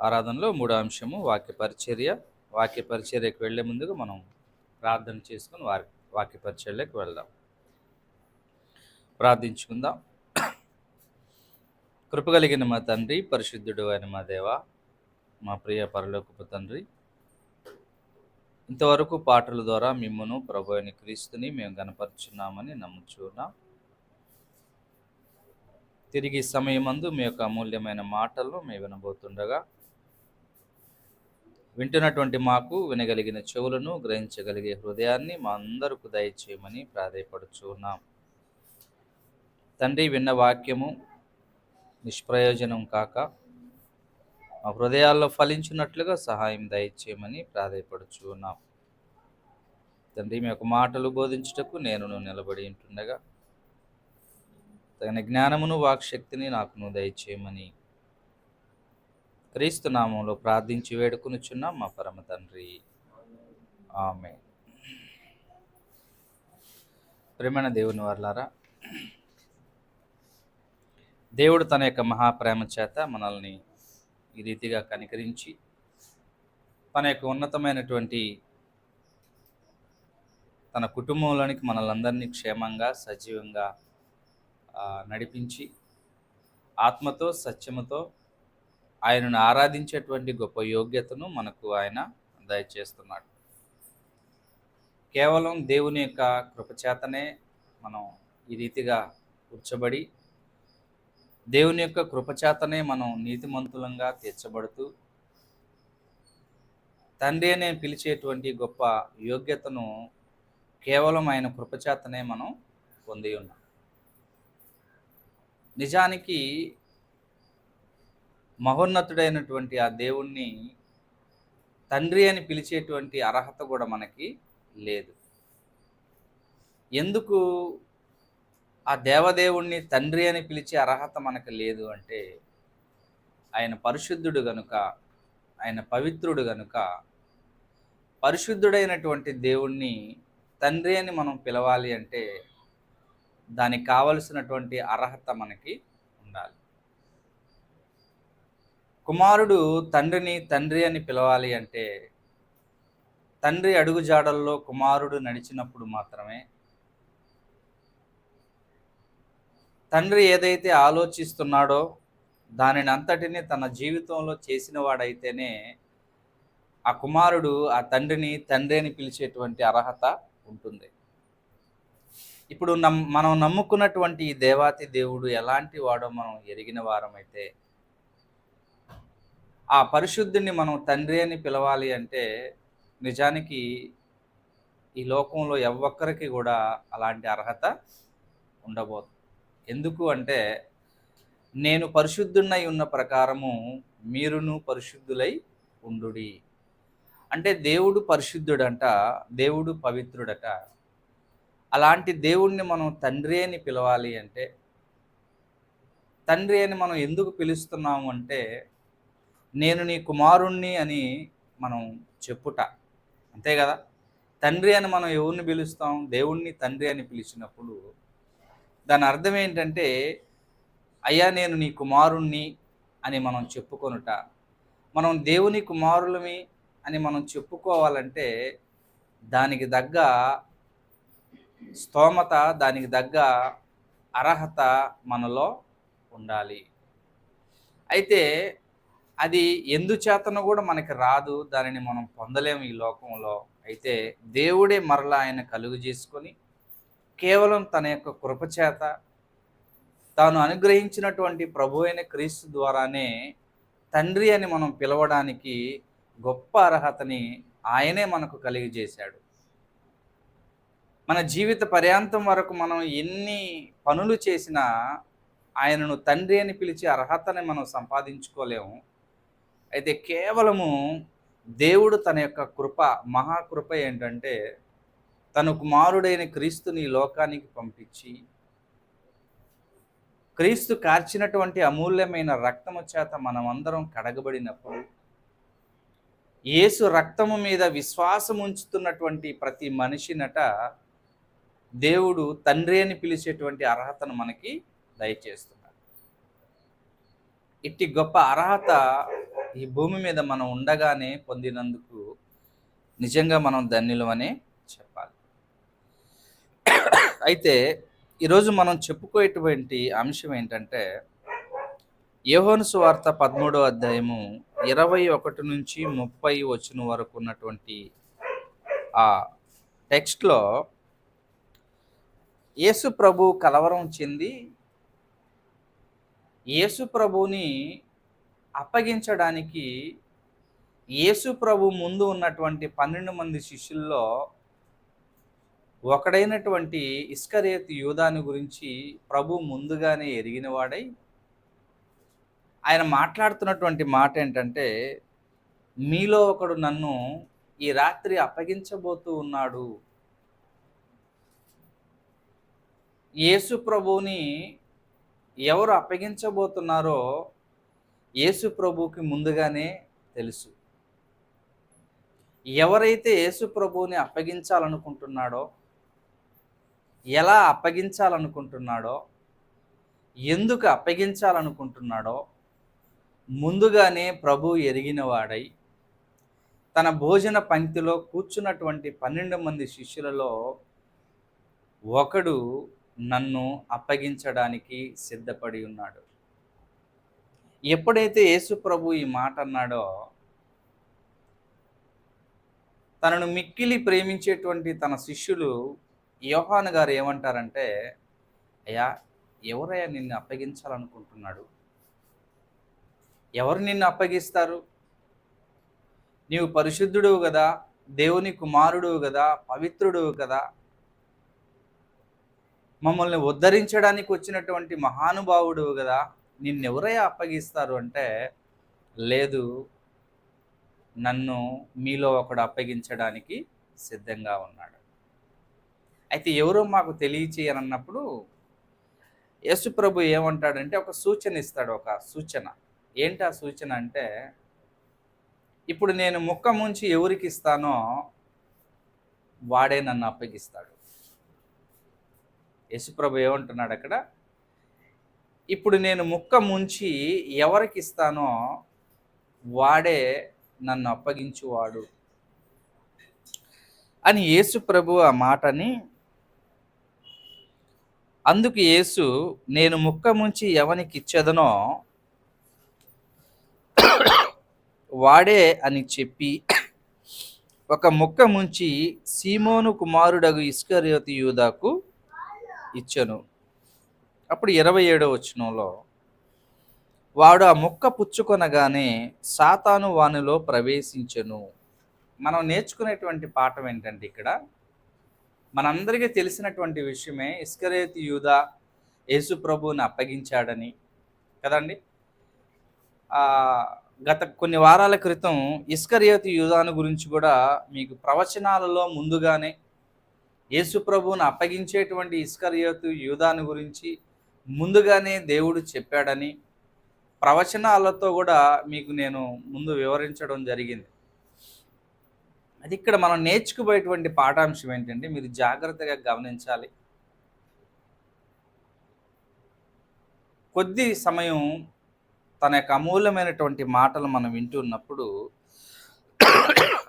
ఆరాధనలో మూడో అంశము వాక్య పరిచర్య. వాక్య పరిచర్యకు వెళ్లే ముందుగా మనం ప్రార్థన చేసుకుని వాక్య పరిచర్యలోకి వెళ్దాం. ప్రార్థించుకుందాం. కృపగలిగిన మా తండ్రి, పరిశుద్ధుడు అయిన మా దేవ, మా ప్రియ పరలోకపు తండ్రి, ఇంతవరకు పాటల ద్వారా మిమ్మును ప్రభు అయిన క్రీస్తుని మేము కనపరుచున్నామని నమ్ముచున్నాం. తిరిగి సమయమందు మీ యొక్క అమూల్యమైన మాటలను మేము వినబోతుండగా వింటున్నటువంటి మాకు వినగలిగిన చెవులను, గ్రహించగలిగే హృదయాన్ని మా అందరకు దయచేయమని ప్రాధేయపడుచున్నాం. తండ్రి, విన్న వాక్యము నిష్ప్రయోజనం కాక మా హృదయాల్లో ఫలించినట్లుగా సహాయం దయచేయమని ప్రాధేయపడుచున్నాం. తండ్రి, మీ యొక్క మాటలు బోధించుటకు నేను నిలబడి ఉంటుండగా తగిన జ్ఞానమును వాక్శక్తిని నాకు దయచేయమని క్రీస్తు నామంలో ప్రార్థించి వేడుకొనుచున్నాం మా పరమ తండ్రి, ఆమేన్. ప్రియమైన దేవుని వర్లారా, దేవుడు తన యొక్క మహాప్రేమ చేత మనల్ని ఈ రీతిగా కనికరించి తన యొక్క ఉన్నతమైనటువంటి తన కుటుంబంలోనికి మనల్ని క్షేమంగా సజీవంగా నడిపించి ఆత్మతో సత్యముతో ఆయనను ఆరాధించేటువంటి గొప్ప యోగ్యతను మనకు ఆయన దయచేస్తున్నాడు. కేవలం దేవుని యొక్క కృపచేతనే మనం ఈ రీతిగా కూర్చబడి దేవుని యొక్క కృపచేతనే మనం నీతిమంతులంగా తీర్చబడుతూ తండ్రి అనే పిలిచేటువంటి గొప్ప యోగ్యతను కేవలం ఆయన కృపచేతనే మనం పొంది ఉన్నాం. నిజానికి మహోన్నతుడైనటువంటి ఆ దేవుణ్ణి తండ్రి అని పిలిచేటువంటి అర్హత కూడా మనకి లేదు. ఎందుకు ఆ దేవదేవుణ్ణి తండ్రి అని పిలిచే అర్హత మనకు లేదు అంటే, ఆయన పరిశుద్ధుడు గనుక, ఆయన పవిత్రుడు గనుక, పరిశుద్ధుడైనటువంటి దేవుణ్ణి తండ్రి అని మనం పిలవాలి అంటే దానికి కావలసినటువంటి అర్హత మనకి ఉండాలి. కుమారుడు తండ్రిని తండ్రి అని పిలవాలి అంటే తండ్రి అడుగుజాడల్లో కుమారుడు నడిచినప్పుడు మాత్రమే, తండ్రి ఏదైతే ఆలోచిస్తున్నాడో దానిని అంతటిని తన జీవితంలో చేసిన వాడైతేనే ఆ కుమారుడు ఆ తండ్రిని తండ్రి అని పిలిచేటువంటి అర్హత ఉంటుంది. ఇప్పుడు మనం నమ్ముకున్నటువంటి ఈ దేవాతి దేవుడు ఎలాంటి వాడో మనం ఎరిగిన వారమైతే ఆ పరిశుద్ధుని మనం తండ్రి అని పిలవాలి అంటే నిజానికి ఈ లోకంలో ఎవ్వొక్కరికి కూడా అలాంటి అర్హత ఉండబోదు. ఎందుకు అంటే, నేను పరిశుద్ధున్నై ఉన్న ప్రకారము మీరును పరిశుద్ధులై ఉండుడి అంటే దేవుడు పరిశుద్ధుడంట, దేవుడు పవిత్రుడట. అలాంటి దేవుణ్ణి మనం తండ్రి అని పిలవాలి అంటే, తండ్రి అని మనం ఎందుకు పిలుస్తున్నాము అంటే, నేను నీ కుమారుణ్ణి అని మనం చెప్పుట, అంతే కదా. తండ్రి అని మనం ఎవరిని పిలుస్తాం? దేవుణ్ణి తండ్రి అని పిలిచినప్పుడు దాని అర్థం ఏంటంటే, అయ్యా నేను నీ కుమారుణ్ణి అని మనం చెప్పుకొనుట. మనం దేవుని కుమారులమి అని మనం చెప్పుకోవాలంటే దానికి తగ్గ స్తోమత, దానికి తగ్గ అర్హత మనలో ఉండాలి. అయితే అది ఎందుచేతనో కూడా మనకి రాదు, దానిని మనం పొందలేము ఈ లోకంలో. అయితే దేవుడే మరలా ఆయన కలుగు చేసుకొని కేవలం తన యొక్క కృపచేత తాను అనుగ్రహించినటువంటి ప్రభు అయిన క్రీస్తు ద్వారానే తండ్రి అని మనం పిలవడానికి గొప్ప అర్హతని ఆయనే మనకు కలిగజేశాడు. మన జీవిత పర్యాంతం వరకు మనం ఎన్ని పనులు చేసినా ఆయనను తండ్రి అని పిలిచే అర్హతని మనం సంపాదించుకోలేము. అయితే కేవలము దేవుడు తన యొక్క కృప, మహాకృప ఏంటంటే తన కుమారుడైన క్రీస్తుని లోకానికి పంపించి క్రీస్తు కార్చినటువంటి అమూల్యమైన రక్తము చేత మనమందరం కడగబడినప్పుడు, యేసు రక్తము మీద విశ్వాసం ఉంచుతున్నటువంటి ప్రతి మనిషినట దేవుడు తండ్రి అని పిలిచేటువంటి అర్హతను మనకి దయచేస్తున్నాడు. ఇట్టి గొప్ప అర్హత ఈ భూమి మీద మనం ఉండగానే పొందినందుకు నిజంగా మనం ధన్యులమనే చెప్పాలి. అయితే ఈరోజు మనం చెప్పుకునేటువంటి అంశం ఏంటంటే, యోహాను సువార్త 13వ అధ్యాయము 21 నుంచి 30 వచనం వరకు ఉన్నటువంటి ఆ టెక్స్ట్లో యేసు ప్రభు కలవరం చెంది యేసు ప్రభుని అప్పగించడానికి యేసు ప్రభు ముందు ఉన్నటువంటి 12 మంది శిష్యుల్లో ఒకడైనటువంటి ఇస్కరియోతు యూదాను గురించి ప్రభు ముందుగానే ఎరిగినవాడై ఆయన మాట్లాడుతున్నటువంటి మాట ఏంటంటే, మీలో ఒకడు నన్ను ఈ రాత్రి అప్పగించబోతూ ఉన్నాడు. యేసు ప్రభువుని ఎవరు అప్పగించబోతున్నారో యేసు ప్రభువుకి ముందుగానే తెలుసు. ఎవరైతే యేసు ప్రభువుని అప్పగించాలనుకుంటున్నాడో, ఎలా అప్పగించాలనుకుంటున్నాడో, ఎందుకు అప్పగించాలనుకుంటున్నాడో ముందుగానే ప్రభు ఎరిగినవాడై తన భోజన పంక్తిలో కూర్చున్నటువంటి 12 మంది శిష్యులలో ఒకడు నన్ను అప్పగించడానికి సిద్ధపడి ఉన్నాడు. ఎప్పుడైతే యేసు ప్రభు ఈ మాట అన్నాడో, తనను మిక్కిలి ప్రేమించేటువంటి తన శిష్యులు యోహాను గారు ఏమంటారంటే, అయ్యా, ఎవరయ్యా నిన్ను అప్పగించాలనుకుంటున్నాడు? ఎవరు నిన్ను అప్పగిస్తారు? నీవు పరిశుద్ధుడువు కదా, దేవుని కుమారుడువు కదా, పవిత్రుడువు కదా, మమ్మల్ని ఉద్ధరించడానికి వచ్చినటువంటి మహానుభావుడువు కదా, నిన్నెవరయ్యా అప్పగిస్తారు అంటే, లేదు, నన్ను మీలో ఒకడు అప్పగించడానికి సిద్ధంగా ఉన్నాడు. అయితే ఎవరో మాకు తెలియచేయనన్నప్పుడు యేసు ప్రభు ఏమంటాడంటే ఒక సూచన ఇస్తాడు. ఒక సూచన ఏంటి? ఆ సూచన అంటే, ఇప్పుడు నేను ముక్క ముంచి ఎవరికి ఇస్తానో వాడే నన్ను అప్పగిస్తాడు. యేసు ప్రభు ఏమంటున్నాడు అక్కడ, ఇప్పుడు నేను ముక్క ముంచి ఎవరికి ఇస్తానో వాడే నన్ను అప్పగించువాడు అని యేసు ప్రభు ఆ మాటని, అందుకు యేసు, నేను ముక్క ముంచి ఎవనికి ఇచ్చేదనో వాడే అని చెప్పి ఒక ముక్క ముంచి సీమోను కుమారుడగు ఇస్కరియోతు యూదాకు ఇచ్చెను. అప్పుడు 27వ వచనంలో, వాడు ఆ ముక్క పుచ్చుకొనగానే సాతాను వానిలో ప్రవేశించెను. మనం నేర్చుకునేటువంటి పాఠం ఏంటంటే, ఇక్కడ మనందరికీ తెలిసినటువంటి విషయమే, ఇస్కరియోతు యూదా యేసు ప్రభువుని అప్పగించాడని కదండి. గత కొన్ని వారాల క్రితం ఇస్కరియోతు యూదాను గురించి కూడా మీకు ప్రవచనాలలో ముందుగానే యేసు ప్రభువుని అప్పగించేటువంటి ఇస్కరియోతు యూదాను గురించి ముందుగానే దేవుడు చెప్పాడని ప్రవచనాలతో కూడా మీకు నేను ముందు వివరించడం జరిగింది. అది ఇక్కడ మనం నేర్చుకుపోయేటువంటి పాఠాంశం ఏంటంటే, మీరు జాగ్రత్తగా గమనించాలి. కొద్ది సమయం తన యొక్క అమూల్యమైనటువంటి మాటలు మనం వింటున్నప్పుడు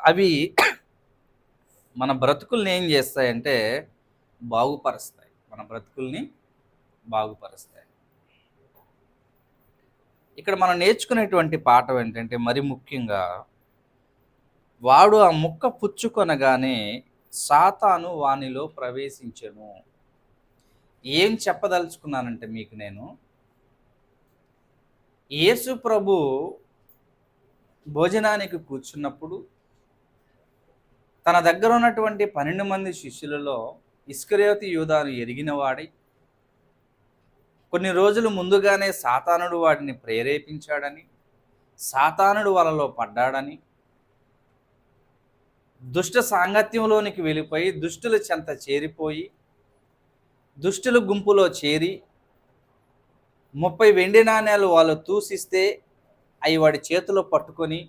అవి మన బ్రతుకుల్ని ఏం చేస్తాయంటే బాగుపరుస్తాయి. మన బ్రతుకుల్ని బాగుపరుస్తాయి. ఇక్కడ మనం నేర్చుకునేటువంటి పాఠం ఏంటంటే, మరి ముఖ్యంగా, వాడు ఆ ముక్క పుచ్చుకొనగానే సాతాను వానిలో ప్రవేశించెను. ఏం చెప్పదలుచుకున్నానంటే మీకు నేను, యేసు ప్రభు భోజనానికి కూర్చున్నప్పుడు తన దగ్గర ఉన్నటువంటి 12 మంది శిష్యులలో ఇస్కరియోతు యూదాను ఎరిగినవాడై కొన్ని రోజులు ముందుగానే సాతానుడు వాడిని ప్రేరేపించాడని, సాతానుడు వాళ్ళలో పడ్డాడని, దుష్ట సాంగత్యంలోనికి వెళ్ళిపోయి దుష్టుల చెంత చేరిపోయి దుష్టుల గుంపులో చేరి 30 వెండి నాణేలు వాళ్ళు తూసిస్తే అవి వాడి చేతిలో పట్టుకొని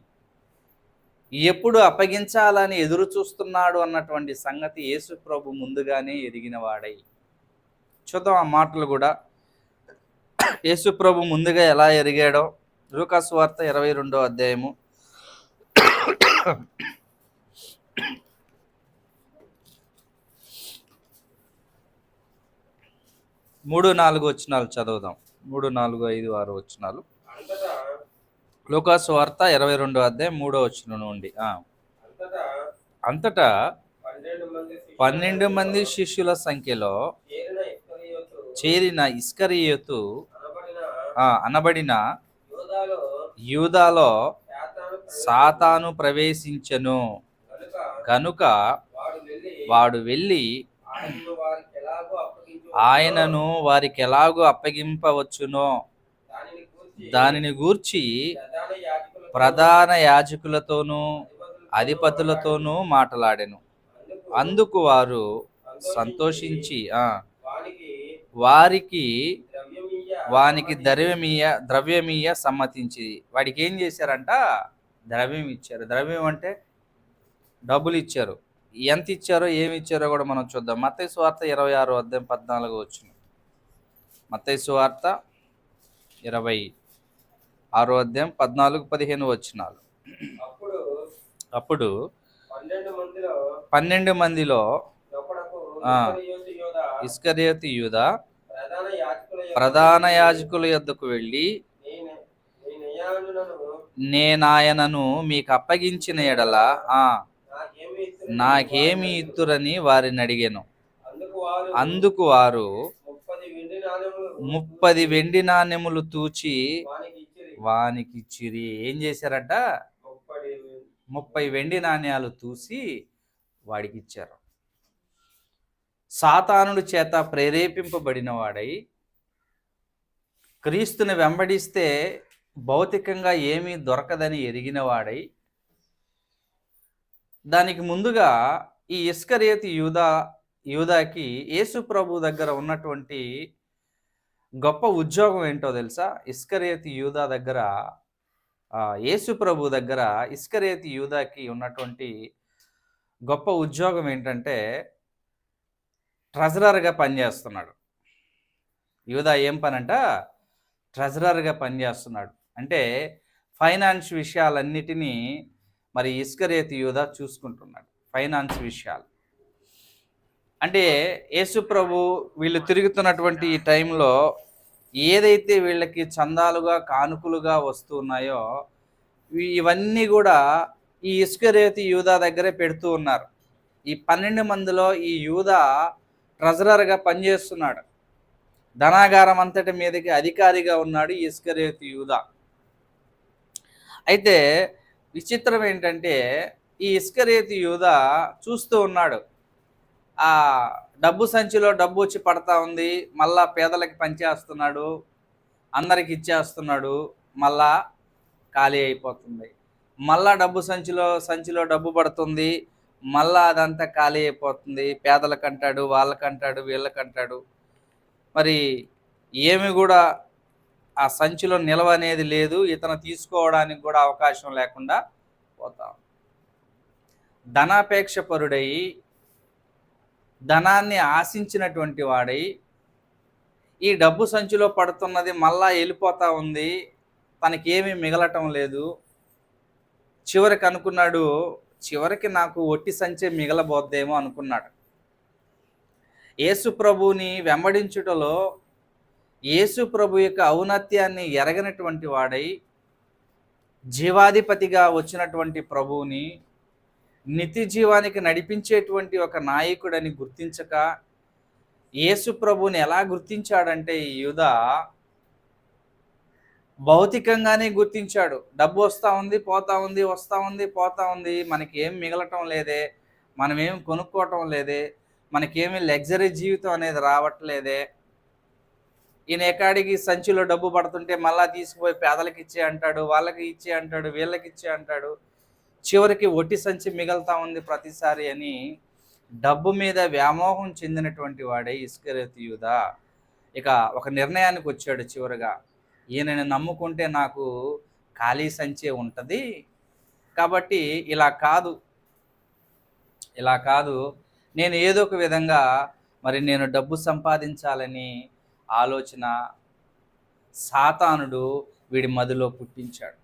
ఎప్పుడు అప్పగించాలని ఎదురు చూస్తున్నాడు అన్నటువంటి సంగతి యేసు ప్రభు ముందుగానే ఎరిగినవాడై. చూద్దాం ఆ మాటలు కూడా. యేసు ప్రభు ముందుగా ఎలా ఎరిగాడో లూకా సువార్త 22వ అధ్యాయము 3-4 వచనాలు చదువుదాం. 3, 4, 5, 6 వచనాలు. లూకా సువార్త 22వ అధ్యాయం 3వ వచనం నుండి. అంతటా 12 మంది శిష్యుల సంఖ్యలో చేరిన ఇస్కరియోతు అనబడిన యూదాలో సాతాను ప్రవేశించెను. కనుక వాడు వెళ్ళి ఆయనను వారికి ఎలాగో అప్పగింపవచ్చునో దానిని గూర్చి ప్రధాన యాజకులతోనూ అధిపతులతోనూ మాట్లాడెను. అందుకు వారు సంతోషించి వానికి ద్రవ్యమీయ సమ్మతించి. వాడికి ఏం చేశారంట? ద్రవ్యం ఇచ్చారు. ద్రవ్యం అంటే డబ్బులు ఇచ్చారు. ఎంత ఇచ్చారో ఏమి ఇచ్చారో కూడా మనం చూద్దాం. మత్తయి సువార్త 26వ అధ్యాయం 14వ వచనం. మత్తయి సువార్త 26వ అధ్యాయం 14-15 వచనాలు. అప్పుడు 12 మందిలో ఇస్కరియోతు యూదా ప్రధాన యాజకుల యొద్దకు వెళ్ళి, నేనాయనను మీకు అప్పగించిన ఎడల నాకేమి ఇత్తురని వారిని అడిగాను. అందుకు వారు 30 వెండి నాణెములు తూచి వానికిచ్చిరి. ఏం చేశారంట? 30 వెండి నాణ్యాలు తూసి వాడికి ఇచ్చారు. సాతానుడి చేత ప్రేరేపింపబడిన వాడై క్రీస్తుని వెంబడిస్తే భౌతికంగా ఏమీ దొరకదని ఎరిగిన వాడై, దానికి ముందుగా ఈ ఇస్కరియోతు యూదాకి యేసు ప్రభు దగ్గర ఉన్నటువంటి గొప్ప ఉద్యోగం ఏంటో తెలుసా? ఇస్కరియోతు యూదా దగ్గర, యేసు ప్రభు దగ్గర ఇస్కరియోతు యూదాకి ఉన్నటువంటి గొప్ప ఉద్యోగం ఏంటంటే ట్రెజరర్గా పనిచేస్తున్నాడు. యూదా ఏం పనంట? ట్రెజరర్గా పనిచేస్తున్నాడు. అంటే ఫైనాన్స్ విషయాలన్నిటినీ మరి ఇస్కరియోతు యూదా చూసుకుంటున్నాడు. ఫైనాన్స్ విషయాలు అంటే యేసు ప్రభు వీళ్ళు తిరుగుతున్నటువంటి ఈ టైంలో ఏదైతే వీళ్ళకి చందాలుగా కానుకలుగా వస్తున్నాయో ఇవన్నీ కూడా ఈ ఇస్కరియోతు యూదా దగ్గరే పెడుతూ ఉన్నారు. ఈ 12 మందిలో ఈ యూదా ట్రెజరర్గా పనిచేస్తున్నాడు. ధనాగారం అంతటి మీదకి అధికారిగా ఉన్నాడు ఈ ఇస్కరియోతు యూదా. అయితే విచిత్రం ఏంటంటే ఈ ఇస్కరియోతు యూదా చూస్తూ ఉన్నాడు. ఆ డబ్బు సంచిలో డబ్బు వచ్చి పడతా ఉంది, మళ్ళా పేదలకి పంచేస్తున్నాడు, అందరికి ఇచ్చేస్తున్నాడు, మళ్ళా ఖాళీ అయిపోతుంది. మళ్ళా డబ్బు సంచిలో డబ్బు పడుతుంది, మళ్ళా అదంతా ఖాళీ అయిపోతుంది. పేదలకంటాడు, వాళ్ళకంటాడు, వీళ్ళకంటాడు. మరి ఏమి కూడా ఆ సంచిలో నిల్వ అనేది లేదు. ఇతను తీసుకోవడానికి కూడా అవకాశం లేకుండా పోతాం. ధనాపేక్ష పరుడై, ధనాన్ని ఆశించినటువంటి వాడై, ఈ డబ్బు సంచిలో పడుతున్నది మళ్ళా వెళ్ళిపోతా ఉంది, తనకేమీ మిగలటం లేదు. చివరికి అనుకున్నాడు, చివరికి నాకు ఒట్టి సంచే మిగలబోద్దేమో అనుకున్నాడు. యేసు ప్రభుని వెంబడించుటలో యేసు ప్రభు యొక్క ఔన్నత్యాన్ని ఎరగనటువంటి వాడై, జీవాధిపతిగా వచ్చినటువంటి ప్రభువుని నిత్య జీవానికి నడిపించేటువంటి ఒక నాయకుడని గుర్తించక, యేసు ప్రభుని ఎలా గుర్తించాడంటే ఈ యూదా భౌతికంగానే గుర్తించాడు. డబ్బు వస్తూ ఉంది, పోతా ఉంది, వస్తూ ఉంది, పోతా ఉంది, మనకి ఏం మిగలటం లేదే, మనమేం కొనుక్కోవటం లేదే, మనకేమి లగ్జరీ జీవితం అనేది రావట్లేదే, ఈయన ఎకాడికి సంచిలో డబ్బు పడుతుంటే మళ్ళా తీసుకుపోయి పేదలకి ఇచ్చే అంటాడు, వాళ్ళకి ఇచ్చే అంటాడు, వీళ్ళకి ఇచ్చే అంటాడు, చివరికి ఒట్టి సంచి మిగులుతా ఉంది ప్రతిసారి అని డబ్బు మీద వ్యామోహం చెందినటువంటి వాడే ఇస్కరియోతు యూదా ఇక ఒక నిర్ణయానికి వచ్చాడు. చివరిగా ఈయనని నమ్ముకుంటే నాకు ఖాళీ సంచే ఉంటుంది, కాబట్టి ఇలా కాదు, నేను ఏదో ఒక విధంగా మరి నేను డబ్బు సంపాదించాలని ఆలోచన, సాతానుడు వీడి మదిలో పుట్టించాడు.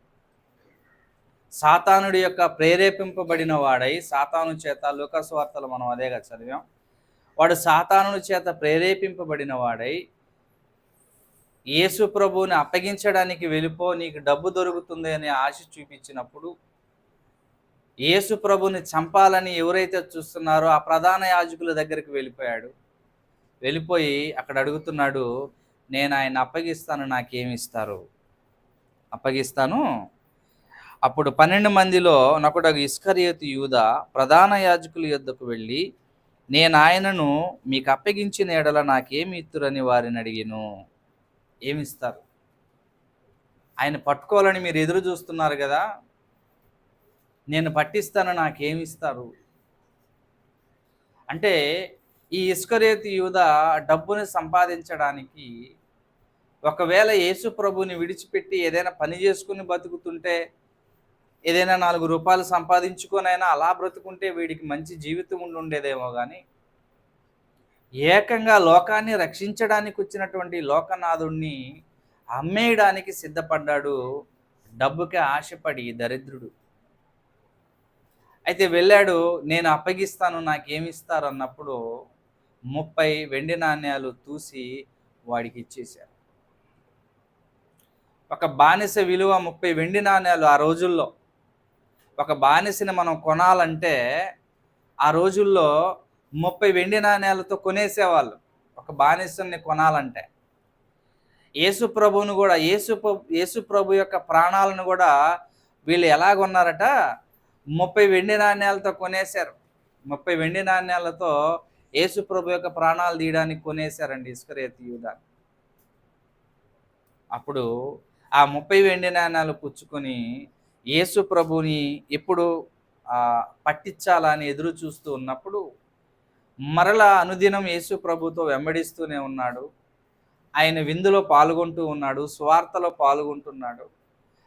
సాతానుడి యొక్క ప్రేరేపింపబడిన వాడై, సాతాను చేత, లూకాసు వార్తలు మనం అదేగా చదివాం, వాడు సాతాను చేత ప్రేరేపింపబడిన వాడై యేసు ప్రభువుని అప్పగించడానికి వెళ్ళిపో, నీకు డబ్బు దొరుకుతుంది అనే ఆశ చూపించినప్పుడు యేసు ప్రభుని చంపాలని ఎవరైతే చూస్తున్నారో ఆ ప్రధాన యాజకుల దగ్గరికి వెళ్ళిపోయాడు. వెళ్ళిపోయి అక్కడ అడుగుతున్నాడు, నేను ఆయన అప్పగిస్తాను, నాకేమి ఇస్తారు? అప్పగిస్తాను. అప్పుడు 12 మందిలో నొకడగు ఇస్కరియోతు యూదా ప్రధాన యాజకుల యొద్దకు వెళ్ళి, నేను ఆయనను మీకు అప్పగించిన ఎడల నాకేమి ఇత్తురని వారిని అడిగాను. ఏమిస్తారు? ఆయన పట్టుకోవాలని మీరు ఎదురు చూస్తున్నారు కదా, నేను పట్టిస్తాను, నాకేమిస్తారు? అంటే ఈ ఇస్కరియోతు యూదా డబ్బుని సంపాదించడానికి, ఒకవేళ యేసు ప్రభుని విడిచిపెట్టి ఏదైనా పని చేసుకుని బతుకుతుంటే, ఏదైనా 4 రూపాయలు సంపాదించుకొనైనా అలా బ్రతుకుంటే వీడికి మంచి జీవితం ఉండేదేమో కానీ, ఏకంగా లోకాన్ని రక్షించడానికి వచ్చినటువంటి లోకనాథుణ్ణి అమ్మేయడానికి సిద్ధపడ్డాడు, డబ్బుకి ఆశపడి దరిద్రుడు. అయితే వెళ్ళాడు, నేను అప్పగిస్తాను, నాకేమిస్తారు అన్నప్పుడు 30 వెండి నాణ్యాలు తూసి వాడికి ఇచ్చేశారు. ఒక బానిస విలువ 30 వెండి నాణ్యాలు. ఆ రోజుల్లో ఒక బానిసని మనం కొనాలంటే ఆ రోజుల్లో 30 వెండి నాణ్యాలతో కొనేసేవాళ్ళు ఒక బానిసని కొనాలంటే. యేసు ప్రభువును కూడా, యేసు ప్రభు యొక్క ప్రాణాలను కూడా వీళ్ళు ఎలా కొన్నారట? 30 వెండి నాణ్యాలతో కొనేశారు. 30 వెండి నాణ్యాలతో యేసు ప్రభు యొక్క ప్రాణాలు తీయడానికి కొనేశారండి ఇస్కరియోతు యూదా. అప్పుడు ఆ 30 వెండి నాణ్యాలు పుచ్చుకొని యేసు ప్రభుని ఎప్పుడు పట్టించాలని ఎదురు చూస్తూ ఉన్నప్పుడు, మరలా అనుదినం యేసు ప్రభుతో వెంబడిస్తూనే ఉన్నాడు. ఆయన విందులో పాల్గొంటూ ఉన్నాడు, సువార్తలో పాల్గొంటున్నాడు,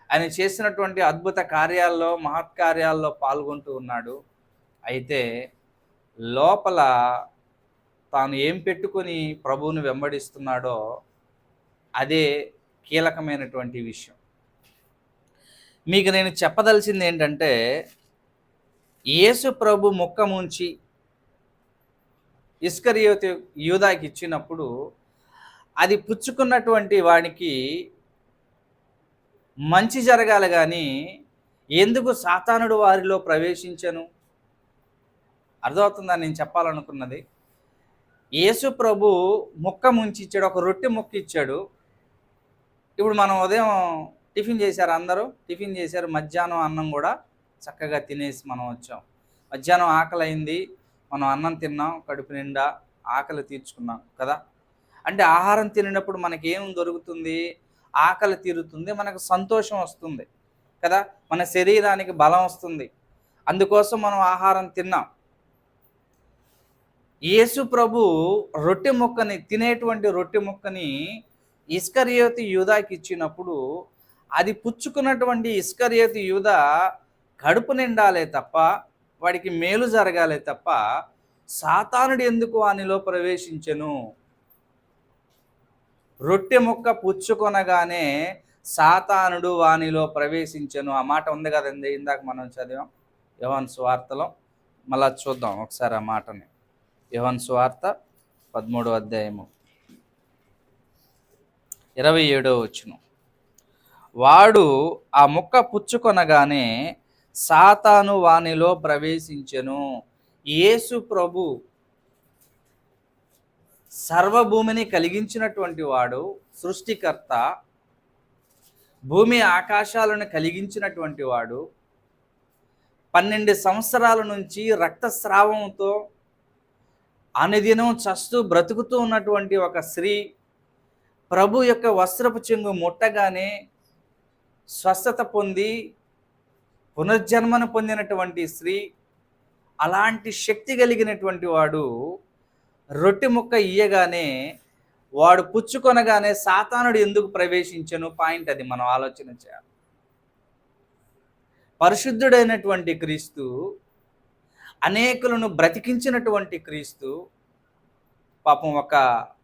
ఆయన చేసినటువంటి అద్భుత కార్యాల్లో, మహత్కార్యాల్లో పాల్గొంటూ ఉన్నాడు. అయితే లోపల తాను ఏం పెట్టుకొని ప్రభువుని వెంబడిస్తున్నాడో అదే కీలకమైనటువంటి విషయం. మీకు నేను చెప్పదలసింది ఏంటంటే, యేసు ప్రభు ముక్క ముంచి ఇస్కరియోతు యూదాకి ఇచ్చినప్పుడు అది పుచ్చుకున్నటువంటి వాడికి మంచి జరగాలి కానీ ఎందుకు సాతానుడు వారిలో ప్రవేశించను? అర్థమవుతుందా నేను చెప్పాలనుకున్నది? యేసు ప్రభు ముక్క ముంచి ఇచ్చాడు, ఒక రొట్టె ముక్క ఇచ్చాడు. ఇప్పుడు మనం ఉదయం టిఫిన్ చేశారు, అందరూ టిఫిన్ చేశారు, మధ్యాహ్నం అన్నం కూడా చక్కగా తినేసి మనం వచ్చాం. మధ్యాహ్నం ఆకలి అయింది, మనం అన్నం తిన్నాం, కడుపు నిండా ఆకలి తీర్చుకున్నాం కదా. అంటే ఆహారం తినేటప్పుడు మనకేం దొరుకుతుంది? ఆకలి తీరుతుంది, మనకు సంతోషం వస్తుంది కదా, మన శరీరానికి బలం వస్తుంది, అందుకోసం మనం ఆహారం తిన్నాం. యేసు ప్రభు రొట్టె ముక్కని, తినేటువంటి రొట్టె ముక్కని ఇస్కరియోతు యూదాకి ఇచ్చినప్పుడు అది పుచ్చుకున్నటువంటి ఇస్కరియోతు యూదా కడుపు నిండాలే తప్ప, వాడికి మేలు జరగాలే తప్ప సాతానుడు ఎందుకు వానిలో ప్రవేశించెను? రొట్టె ముక్క పుచ్చుకొనగానే సాతానుడు వానిలో ప్రవేశించెను. ఆ మాట ఉంది కదండి, ఇందాక మనం చదివాం యోహాను సువార్తలో. మళ్ళా చూద్దాం ఒకసారి ఆ మాటని. యోహాను సువార్త 13వ అధ్యాయము 27వ వచనం. వాడు ఆ ముక్క పుచ్చుకొనగానే సాతాను వానిలో ప్రవేశించెను. యేసు ప్రభు సర్వభూమిని కలిగించినటువంటి వాడు, సృష్టికర్త, భూమి ఆకాశాలను కలిగించినటువంటి వాడు, 12 సంవత్సరాల నుంచి రక్తస్రావంతో అనుదినం చస్తూ బ్రతుకుతూ ఉన్నటువంటి ఒక స్త్రీ ప్రభు యొక్క వస్త్రపు చెంగు ముట్టగానే స్వస్థత పొంది పునర్జన్మను పొందినటువంటి స్త్రీ, అలాంటి శక్తి కలిగినటువంటి వాడు రొట్టె ముక్క ఇయ్యగానే, వాడు పుచ్చుకొనగానే సాతానుడు ఎందుకు ప్రవేశించను? పాయింట్ అది మనం ఆలోచన చేయాలి. పరిశుద్ధుడైనటువంటి క్రీస్తు, అనేకులను బ్రతికించినటువంటి క్రీస్తు పాపం ఒక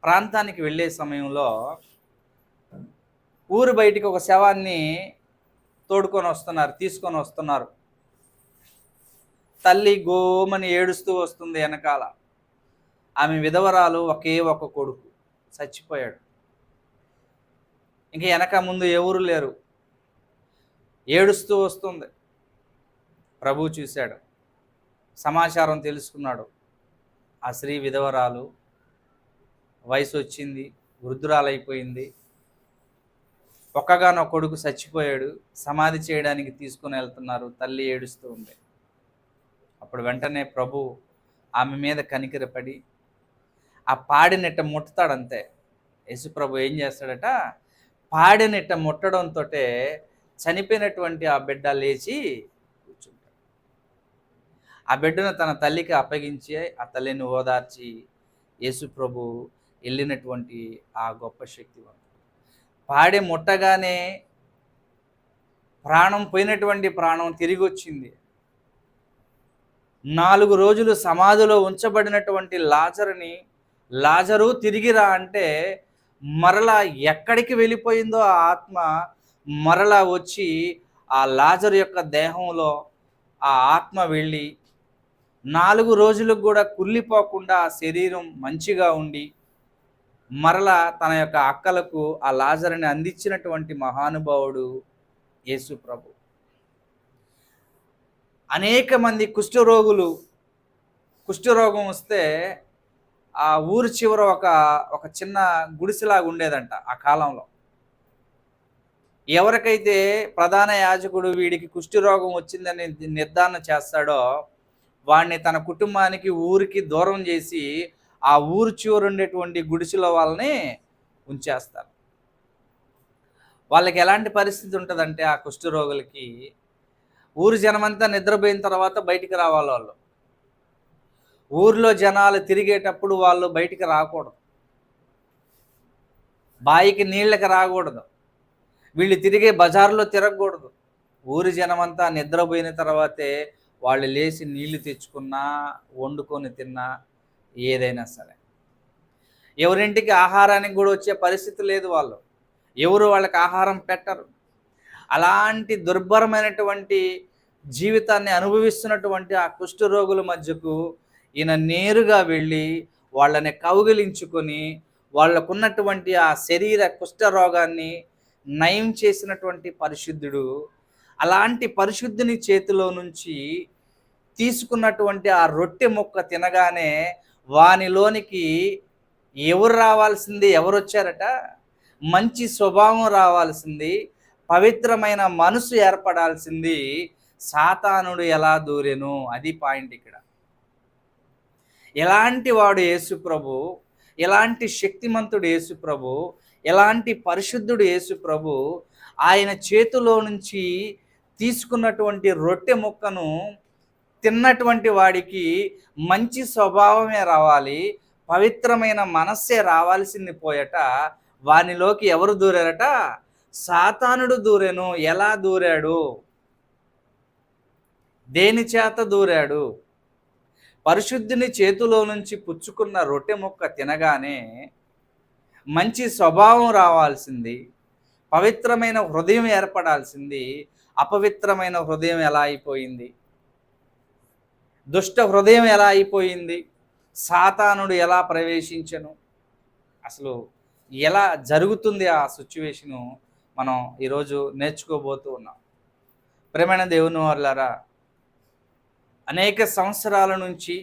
ప్రాంతానికి వెళ్ళే సమయంలో ఊరు బయటికి ఒక శవాన్ని తీసుకొని వస్తున్నారు. తల్లి గోమని ఏడుస్తూ వస్తుంది వెనకాల. ఆమె విధవరాలు, ఒకే ఒక కొడుకు చచ్చిపోయాడు. ఇంక వెనక ముందు ఎవరు లేరు. ఏడుస్తూ వస్తుంది. ప్రభువు చూశాడు, సమాచారం తెలుసుకున్నాడు. ఆ స్త్రీ విధవరాలు, వయసు వచ్చింది, వృద్ధురాలైపోయింది, ఒక్కగానొక్క కొడుకు చచ్చిపోయాడు, సమాధి చేయడానికి తీసుకుని వెళ్తున్నారు. తల్లి ఏడుస్తూ ఉంది. అప్పుడు వెంటనే ప్రభు ఆమె మీద కనికరపడి ఆ పాడినెట్ట ముట్టుతాడంతే. యేసుప్రభు ఏం చేస్తాడట, పాడినెట్ట ముట్టడంతో చనిపోయినటువంటి ఆ బిడ్డ లేచి కూర్చుంటాడు. ఆ బిడ్డను తన తల్లికి అప్పగించి ఆ తల్లిని ఓదార్చి యేసుప్రభు వెళ్ళినటువంటి ఆ గొప్ప శక్తివంతుడు. పాడి ముట్టగానే ప్రాణం పోయినటువంటి ప్రాణం తిరిగి వచ్చింది. 4 రోజులు సమాధిలో ఉంచబడినటువంటి లాజరు తిరిగి రా అంటే మరలా ఎక్కడికి వెళ్ళిపోయిందో ఆ ఆత్మ మరలా వచ్చి ఆ లాజరు యొక్క దేహంలో ఆ ఆత్మ వెళ్ళి 4 రోజులకు కూడా కుళ్ళిపోకుండా ఆ శరీరం మంచిగా ఉండి మరలా తన యొక్క అక్కలకు ఆ లాజరుని అందించినటువంటి మహానుభావుడు యేసు ప్రభు. అనేక మంది కుష్ఠరోగం వస్తే ఆ ఊరు చివర ఒక చిన్న గుడిసెలాగా ఉండేదంట ఆ కాలంలో. ఎవరికైతే ప్రధాన యాజకుడు వీడికి కుష్ఠరోగం వచ్చిందని నిర్ధారణ చేస్తాడో వాడిని తన కుటుంబానికి ఊరికి దూరం చేసి ఆ ఊరు చివర ఉండేటువంటి గుడిసెలో వాళ్ళని ఉంచేస్తారు. వాళ్ళకి ఎలాంటి పరిస్థితి ఉంటుందంటే ఆ కుష్ఠరోగులకి ఊరు జనమంతా నిద్రపోయిన తర్వాత బయటికి రావాలి. వాళ్ళు ఊర్లో జనాలు తిరిగేటప్పుడు వాళ్ళు బయటికి రాకూడదు, బాయికి నీళ్ళకి రాకూడదు, వీళ్ళు తిరిగే బజార్లో తిరగకూడదు. ఊరి జనమంతా నిద్రపోయిన తర్వాతే వాళ్ళు లేచి నీళ్లు తెచ్చుకున్నా, వండుకొని తిన్నా, ఏదైనా సరే. ఎవరింటికి ఆహారానికి కూడా వచ్చే పరిస్థితి లేదు. ఎవరు వాళ్ళకి ఆహారం పెట్టరు. అలాంటి దుర్భరమైనటువంటి జీవితాన్ని అనుభవిస్తున్నటువంటి ఆ కుష్ఠరోగుల మధ్యకు ఈయన నేరుగా వెళ్ళి వాళ్ళని కౌగిలించుకొని వాళ్ళకున్నటువంటి ఆ శరీర కుష్ఠరోగాన్ని నయం చేసినటువంటి పరిశుద్ధుడు. అలాంటి పరిశుద్ధుని చేతిలో నుంచి తీసుకున్నటువంటి ఆ రొట్టె ముక్క తినగానే వానిలోనికి ఎవరు రావాల్సింది, ఎవరు వచ్చారట? మంచి స్వభావం రావాల్సింది, పవిత్రమైన మనసు ఏర్పడాల్సింది. సాతానుడు ఎలా దూరెను, అది పాయింట్ ఇక్కడ. ఎలాంటి వాడు యేసుప్రభు, ఎలాంటి శక్తిమంతుడు యేసుప్రభు, ఎలాంటి పరిశుద్ధుడు యేసుప్రభు. ఆయన చేతిలో నుంచి తీసుకున్నటువంటి రొట్టె ముక్కను తిన్నటువంటి వాడికి మంచి స్వభావమే రావాలి, పవిత్రమైన మనస్సే రావాల్సింది పోయట. వానిలోకి ఎవరు దూరారట? సాతానుడు దూరెను. ఎలా దూరాడు? దేని చేత దూరాడు? పరిశుద్ధుని చేతిలో నుంచి పుచ్చుకున్న రొట్టె ముక్క తినగానే మంచి స్వభావం రావాల్సింది, పవిత్రమైన హృదయం ఏర్పడాల్సింది. అపవిత్రమైన హృదయం ఎలా అయిపోయింది? దుష్ట హృదయం ఎలా అయిపోయింది? సాతానుడు ఎలా ప్రవేశించను? అసలు ఎలా జరుగుతుంది ఆ సిచ్యువేషను మనం ఈరోజు నేర్చుకోబోతూ ఉన్నాం. ప్రేమైన దేవుని వారలారా, అనేక సంవత్సరాల నుంచి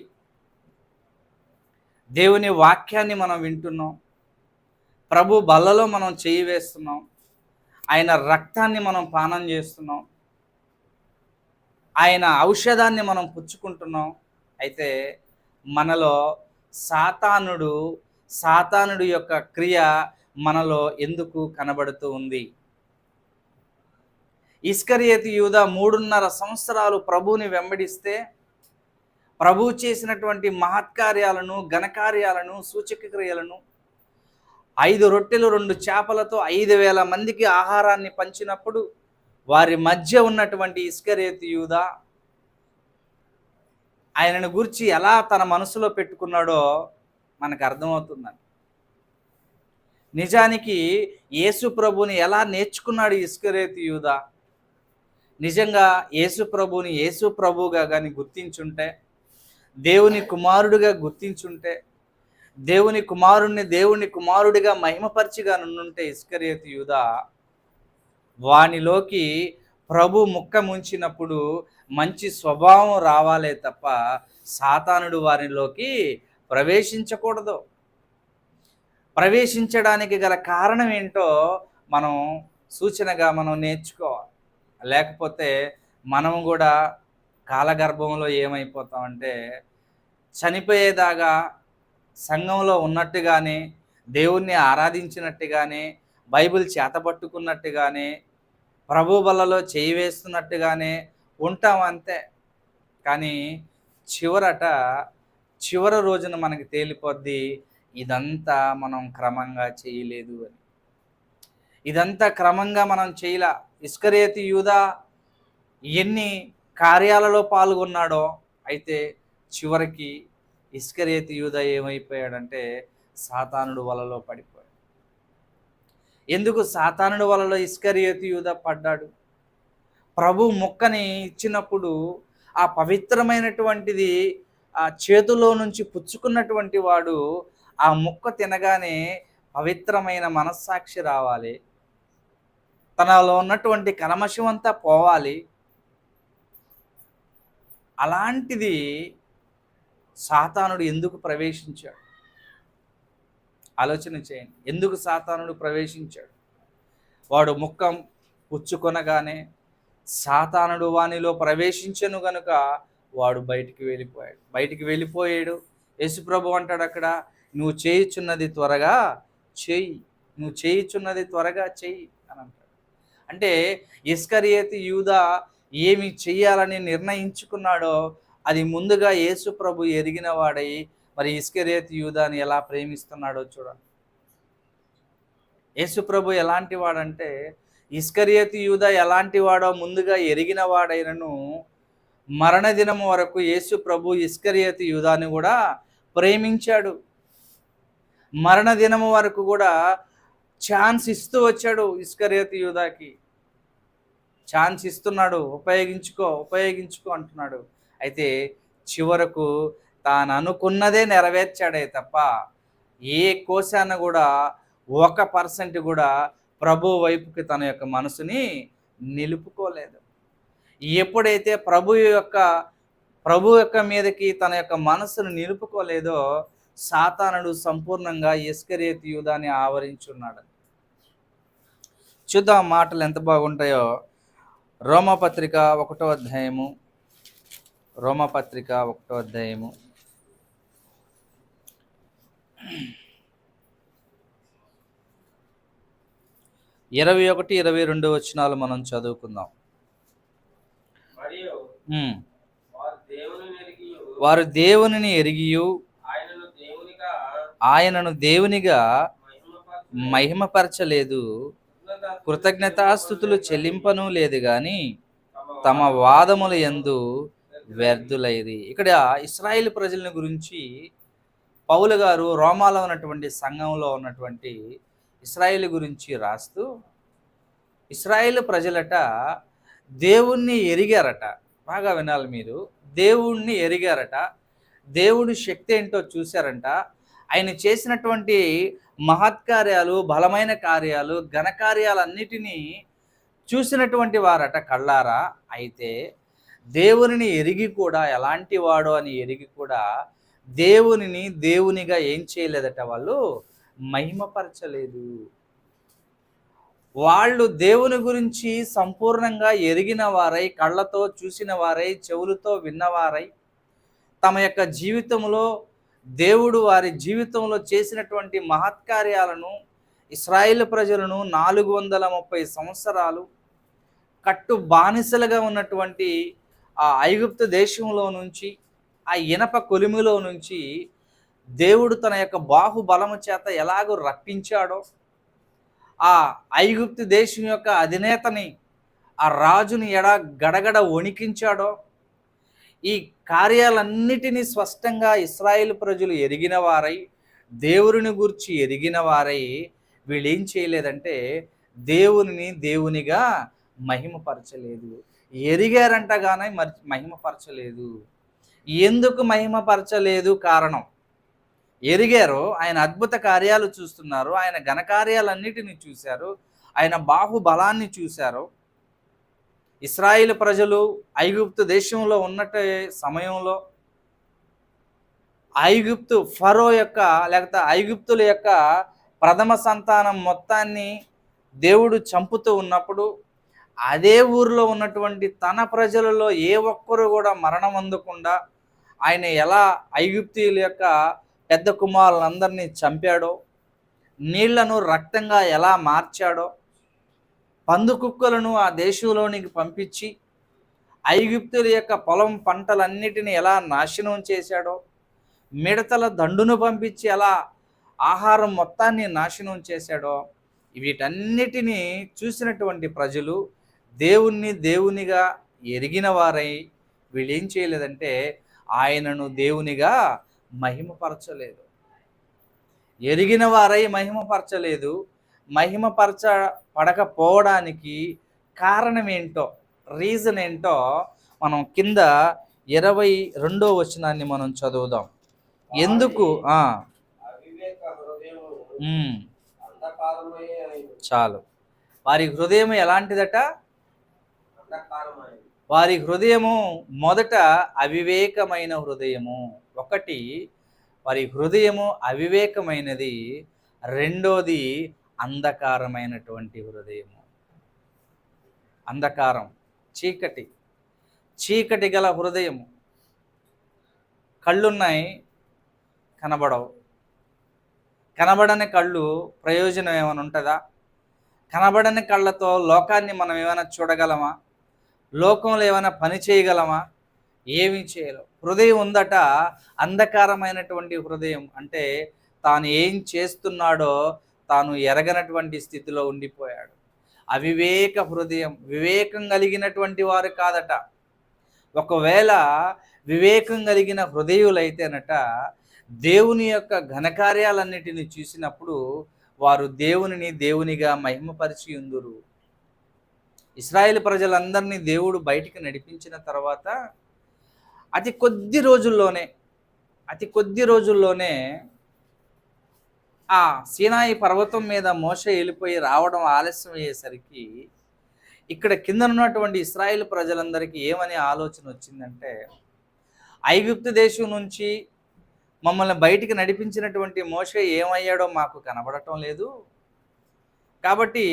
దేవుని వాక్యాన్ని మనం వింటున్నాం. ప్రభు బల్లలో మనం చేయి వేస్తున్నాం. ఆయన రక్తాన్ని మనం పానం చేస్తున్నాం. ఆయన ఔషధాన్ని మనం పుచ్చుకుంటున్నాం. అయితే మనలో సాతానుడు యొక్క క్రియ మనలో ఎందుకు కనబడుతూ ఉంది? ఇస్కరియోతు యూదా 3.5 సంవత్సరాలు ప్రభువుని వెంబడిస్తే ప్రభువు చేసినటువంటి మహత్కార్యాలను, ఘనకార్యాలను, సూచక క్రియలను 5 రొట్టెలు 2 చేపలతో 5,000 మందికి ఆహారాన్ని పంచినప్పుడు వారి మధ్య ఉన్నటువంటి ఇస్కరియోతు యూదా ఆయనను గురించి ఎలా తన మనసులో పెట్టుకున్నాడో మనకు అర్థమవుతుందండి. నిజానికి యేసు ప్రభుని ఎలా నేర్చుకున్నాడు ఇస్కరియోతు యూదా? నిజంగా యేసు ప్రభుని యేసు ప్రభువుగా కానీ గుర్తించుంటే, దేవుని కుమారుడిగా గుర్తించుంటే, దేవుని కుమారుడిగా మహిమపరిచిగా నుండుంటే ఇస్కరియోతు యూదా వానిలోకి ప్రభు ముక్క ముంచినప్పుడు మంచి స్వభావం రావాలే తప్ప సాతానుడు వారిలోకి ప్రవేశించకూడదు. ప్రవేశించడానికి గల కారణం ఏంటో మనం సూచనగా మనం నేర్చుకోవాలి. లేకపోతే మనం కూడా కాలగర్భంలో ఏమైపోతామంటే చనిపోయేదాకా సంఘంలో ఉన్నట్టుగానే, దేవుణ్ణి ఆరాధించినట్టుగానే, బైబిల్ చేతపట్టుకున్నట్టుగానే, ప్రభు బలలో చేయి వేస్తున్నట్టుగానే ఉంటాం అంతే. కానీ చివరి రోజున మనకి తేలిపోద్ది ఇదంతా మనం క్రమంగా చేయలేదు అని. ఇదంతా క్రమంగా మనం చేయలా. ఇస్కరియోతు యూదా ఎన్ని కార్యాలలో పాల్గొన్నాడో, అయితే చివరికి ఇస్కరియోతు యూదా ఏమైపోయాడంటే సాతానుడు వలలో పడిపోయాడు. ఎందుకు సాతానుడు వలలో ఇస్కరియోతు యూదా పడ్డాడు? ప్రభు మొక్కని ఇచ్చినప్పుడు ఆ పవిత్రమైనటువంటిది ఆ చేతిలో నుంచి పుచ్చుకున్నటువంటి వాడు ఆ ముక్క తినగానే పవిత్రమైన మనస్సాక్షి రావాలి, తనలో ఉన్నటువంటి కల్మషం అంతా పోవాలి. అలాంటిది సాతానుడు ఎందుకు ప్రవేశించాడు? ఆలోచన చేయండి. ఎందుకు సాతానుడు ప్రవేశించాడు? వాడు ముఖం పుచ్చుకొనగానే సాతానుడు వానిలో ప్రవేశించను గనుక వాడు బయటికి వెళ్ళిపోయాడు. యేసుప్రభు అంటాడు అక్కడ, నువ్వు చేయుచున్నది త్వరగా చెయ్యి, నువ్వు చేయుచున్నది త్వరగా చెయ్యి అని అంటాడు. అంటే ఇస్కరియోతు యూదా ఏమి చెయ్యాలని నిర్ణయించుకున్నాడో అది ముందుగా యేసు ప్రభు ఎరిగిన వాడై మరి ఇస్కరియోతు యూదాని ఎలా ప్రేమిస్తున్నాడో చూడండి. యేసు ప్రభు ఎలాంటి వాడంటే ఇస్కరియోతు యూదా ఎలాంటి వాడో ముందుగా ఎరిగిన వాడైనను మరణ దినం వరకు యేసు ప్రభు ఇస్కరియోతు యూదాని కూడా ప్రేమించాడు. మరణ దినం వరకు కూడా ఛాన్స్ ఇస్తూ వచ్చాడు. ఇస్కరియోతు యూదాకి ఛాన్స్ ఇస్తున్నాడు, ఉపయోగించుకో అంటున్నాడు. అయితే చివరకు తాను అనుకున్నదే నెరవేర్చాడే తప్ప ఏ కోశాన కూడా 1% కూడా ప్రభు వైపుకి తన యొక్క మనసుని నిలుపుకోలేదు. ఎప్పుడైతే ప్రభు యొక్క మీదకి తన యొక్క మనసును నిలుపుకోలేదో సాతానుడు సంపూర్ణంగా ఇస్కరియోతు యూదాని ఆవరించున్నాడు. చూద్దాం మాటలు ఎంత బాగుంటాయో. రోమపత్రిక 1వ అధ్యాయము 21-22 వచనాలు మనం చదువుకుందాం. వారు దేవునిని ఎరిగియు ఆయనను దేవునిగా మహిమపరచలేదు, కృతజ్ఞతాస్తుతులు చెల్లింపను లేదు గాని తమ వాదముల యందు వ్యర్థులైరి. ఇక్కడ ఇశ్రాయేలు ప్రజల గురించి పౌలు గారు రోమాలో ఉన్నటువంటి సంఘంలో ఉన్నటువంటి ఇశ్రాయేలు గురించి రాస్తూ, ఇశ్రాయేలు ప్రజలట దేవుణ్ణి ఎరిగారట. బాగా వినాలి మీరు. దేవుణ్ణి ఎరిగారట, దేవుడి శక్తి ఏంటో చూశారంట, ఆయన చేసినటువంటి మహత్కార్యాలు, బలమైన కార్యాలు, ఘనకార్యాలన్నిటినీ చూసినటువంటి వారట కళ్ళారా. అయితే దేవునిని ఎరిగి కూడా ఎలాంటి వాడో అని ఎరిగి కూడా దేవునిని దేవునిగా ఏం చేయలేదట, వాళ్ళు మహిమపరచలేదు. వాళ్ళు దేవుని గురించి సంపూర్ణంగా ఎరిగిన వారై, కళ్ళతో చూసిన వారై, చెవులతో విన్నవారై, తమ యొక్క జీవితంలో దేవుడు వారి జీవితంలో చేసినటువంటి మహత్కార్యాలను ఇశ్రాయేలు ప్రజలను 430 సంవత్సరాలు కట్టు బానిసలుగా ఉన్నటువంటి ఆ ఐగుప్తు దేశంలో నుంచి, ఆ ఇనప కొలిమిలో నుంచి దేవుడు తన యొక్క బాహుబలము చేత ఎలాగో రప్పించాడో, ఆ ఐగుప్తు దేశం యొక్క అధినేతని, ఆ రాజుని గడగడ వణికించాడో, ఈ కార్యాలన్నిటినీ స్పష్టంగా ఇశ్రాయేలు ప్రజలు ఎరిగిన వారై, దేవుని గురించి ఎరిగిన వారై, వీళ్ళు ఏం చేయలేదంటే దేవునిని దేవునిగా మహిమపరచలేదు. ఎరిగారంట గాని మహిమపరచలేదు. ఎందుకు మహిమపరచలేదు కారణం? ఎరిగారు, ఆయన అద్భుత కార్యాలు చూస్తున్నారు, ఆయన ఘనకార్యాలన్నిటిని చూశారు, ఆయన బాహుబలాన్ని చూశారు. ఇశ్రాయేలు ప్రజలు ఐగుప్తు దేశంలో ఉన్నట్టు సమయంలో ఐగుప్తు ఫరో యొక్క లేకపోతే ఐగుప్తుల యొక్క ప్రథమ సంతానం మొత్తాన్ని దేవుడు చంపుతూ ఉన్నప్పుడు అదే ఊరిలో ఉన్నటువంటి తన ప్రజలలో ఏ ఒక్కరు కూడా మరణం అందకుండా ఆయన ఎలా ఐగుప్తీయుల యొక్క పెద్ద కుమారులందరినీ చంపాడో, నీళ్లను రక్తంగా ఎలా మార్చాడో, పందుకుక్కలను ఆ దేశంలోనికి పంపించి ఐగుప్తుల యొక్క పొలం పంటలన్నిటిని ఎలా నాశనం చేశాడో, మిడతల దండును పంపించి ఎలా ఆహారం మొత్తాన్ని నాశనం చేశాడో, వీటన్నిటినీ చూసినటువంటి ప్రజలు దేవుణ్ణి దేవునిగా ఎరిగిన వారై వీళ్ళు ఏం చేయలేదంటే ఆయనను దేవునిగా మహిమపరచలేదు. ఎరిగిన వారై మహిమపరచలేదు. పడకపోవడానికి కారణం ఏంటో, రీజన్ ఏంటో మనం కింద 22వ వచనాన్ని మనం చదువుదాం. ఎందుకు చాలు. వారి హృదయం ఎలాంటిదట? వారి హృదయము మొదట అవివేకమైన హృదయము. ఒకటి, వారి హృదయము అవివేకమైనది. రెండోది అంధకారమైనటువంటి హృదయము. అంధకారం, చీకటి గల హృదయము. కళ్ళున్నాయి, కనబడవు. కనబడని కళ్ళు ప్రయోజనం ఏమైనా ఉంటుందా? కనబడని కళ్ళతో లోకాన్ని మనం ఏమైనా చూడగలమా? లోకంలో ఏమైనా పని చేయగలమా? ఏమీ చేయలేం. హృదయం ఉందట, అంధకారమైనటువంటి హృదయం. అంటే తాను ఏం చేస్తున్నాడో తాను ఎరగనటువంటి స్థితిలో ఉండిపోయాడు. అవివేక హృదయం. వివేకం కలిగినటువంటి వారు కాదట. ఒకవేళ వివేకం కలిగిన హృదయులైతేనట దేవుని యొక్క ఘనకార్యాలన్నిటిని చూసినప్పుడు వారు దేవునిని దేవునిగా మహిమపరిచి ఉందురు. ఇశ్రాయేలు ప్రజలందరినీ దేవుడు బయటికి నడిపించిన తర్వాత అతి కొద్ది రోజుల్లోనే ఆ సీనాయి పర్వతం మీద మోషే వెళ్ళిపోయి రావడం ఆలస్యం అయ్యేసరికి ఇక్కడ కింద ఉన్నటువంటి ఇశ్రాయేలు ప్రజలందరికీ ఏమని ఆలోచన వచ్చిందంటే, ఐగుప్తు దేశం నుంచి మమ్మల్ని బయటికి నడిపించినటువంటి మోషే ఏమయ్యాడో మాకు కనబడటం లేదు, కాబట్టి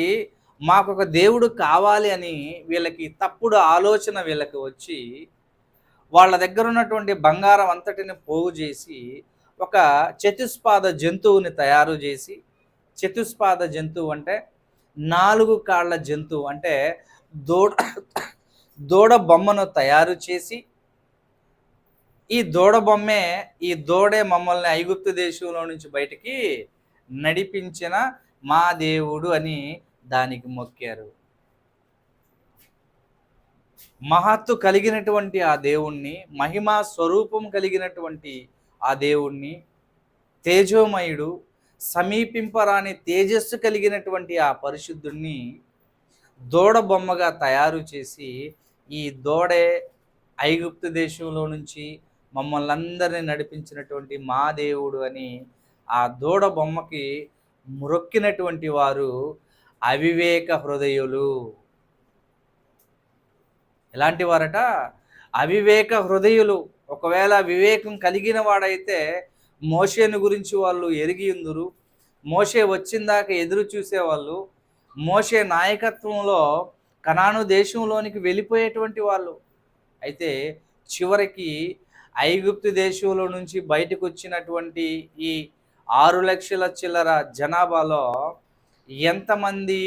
మాకు ఒక దేవుడు కావాలి అని వీళ్ళకి తప్పుడు ఆలోచన వీళ్ళకి వచ్చి వాళ్ళ దగ్గర ఉన్నటువంటి బంగారం అంతటిని పోగు చేసి ఒక చతుష్పాద జంతువుని తయారు చేసి, చతుష్పాద జంతువు అంటే 4 కాళ్ళ జంతువు, అంటే దూడ బొమ్మను తయారు చేసి, ఈ దూడే మమ్మల్ని ఐగుప్తు దేశంలో నుంచి బయటికి నడిపించిన మా దేవుడు అని దానికి మొక్కారు. మహత్తు కలిగినటువంటి ఆ దేవుణ్ణి, మహిమా స్వరూపం కలిగినటువంటి ఆ దేవుణ్ణి, తేజోమయుడు, సమీపింపరాని తేజస్సు కలిగినటువంటి ఆ పరిశుద్ధుణ్ణి దూడ బొమ్మగా తయారు చేసి, ఈ దూడే ఐగుప్తు దేశంలో నుంచి మమ్మల్ని అందరినీ నడిపించినటువంటి మా దేవుడు అని ఆ దూడ బొమ్మకి మ్రొక్కినటువంటి వారు అవివేక హృదయులు. ఎలాంటి వారట? అవివేక హృదయులు. ఒకవేళ వివేకం కలిగిన వాడైతే మోషేను గురించి వాళ్ళు ఎరిగి ఉందురు. మోషే వచ్చిందాక ఎదురు చూసేవాళ్ళు. మోషే నాయకత్వంలో కనాను దేశంలోనికి వెళ్ళిపోయేటువంటి వాళ్ళు. అయితే చివరికి ఐగుప్తు దేశంలో నుంచి బయటకు వచ్చినటువంటి ఈ 6 లక్షల చిల్లర జనాభాలో ఎంతమంది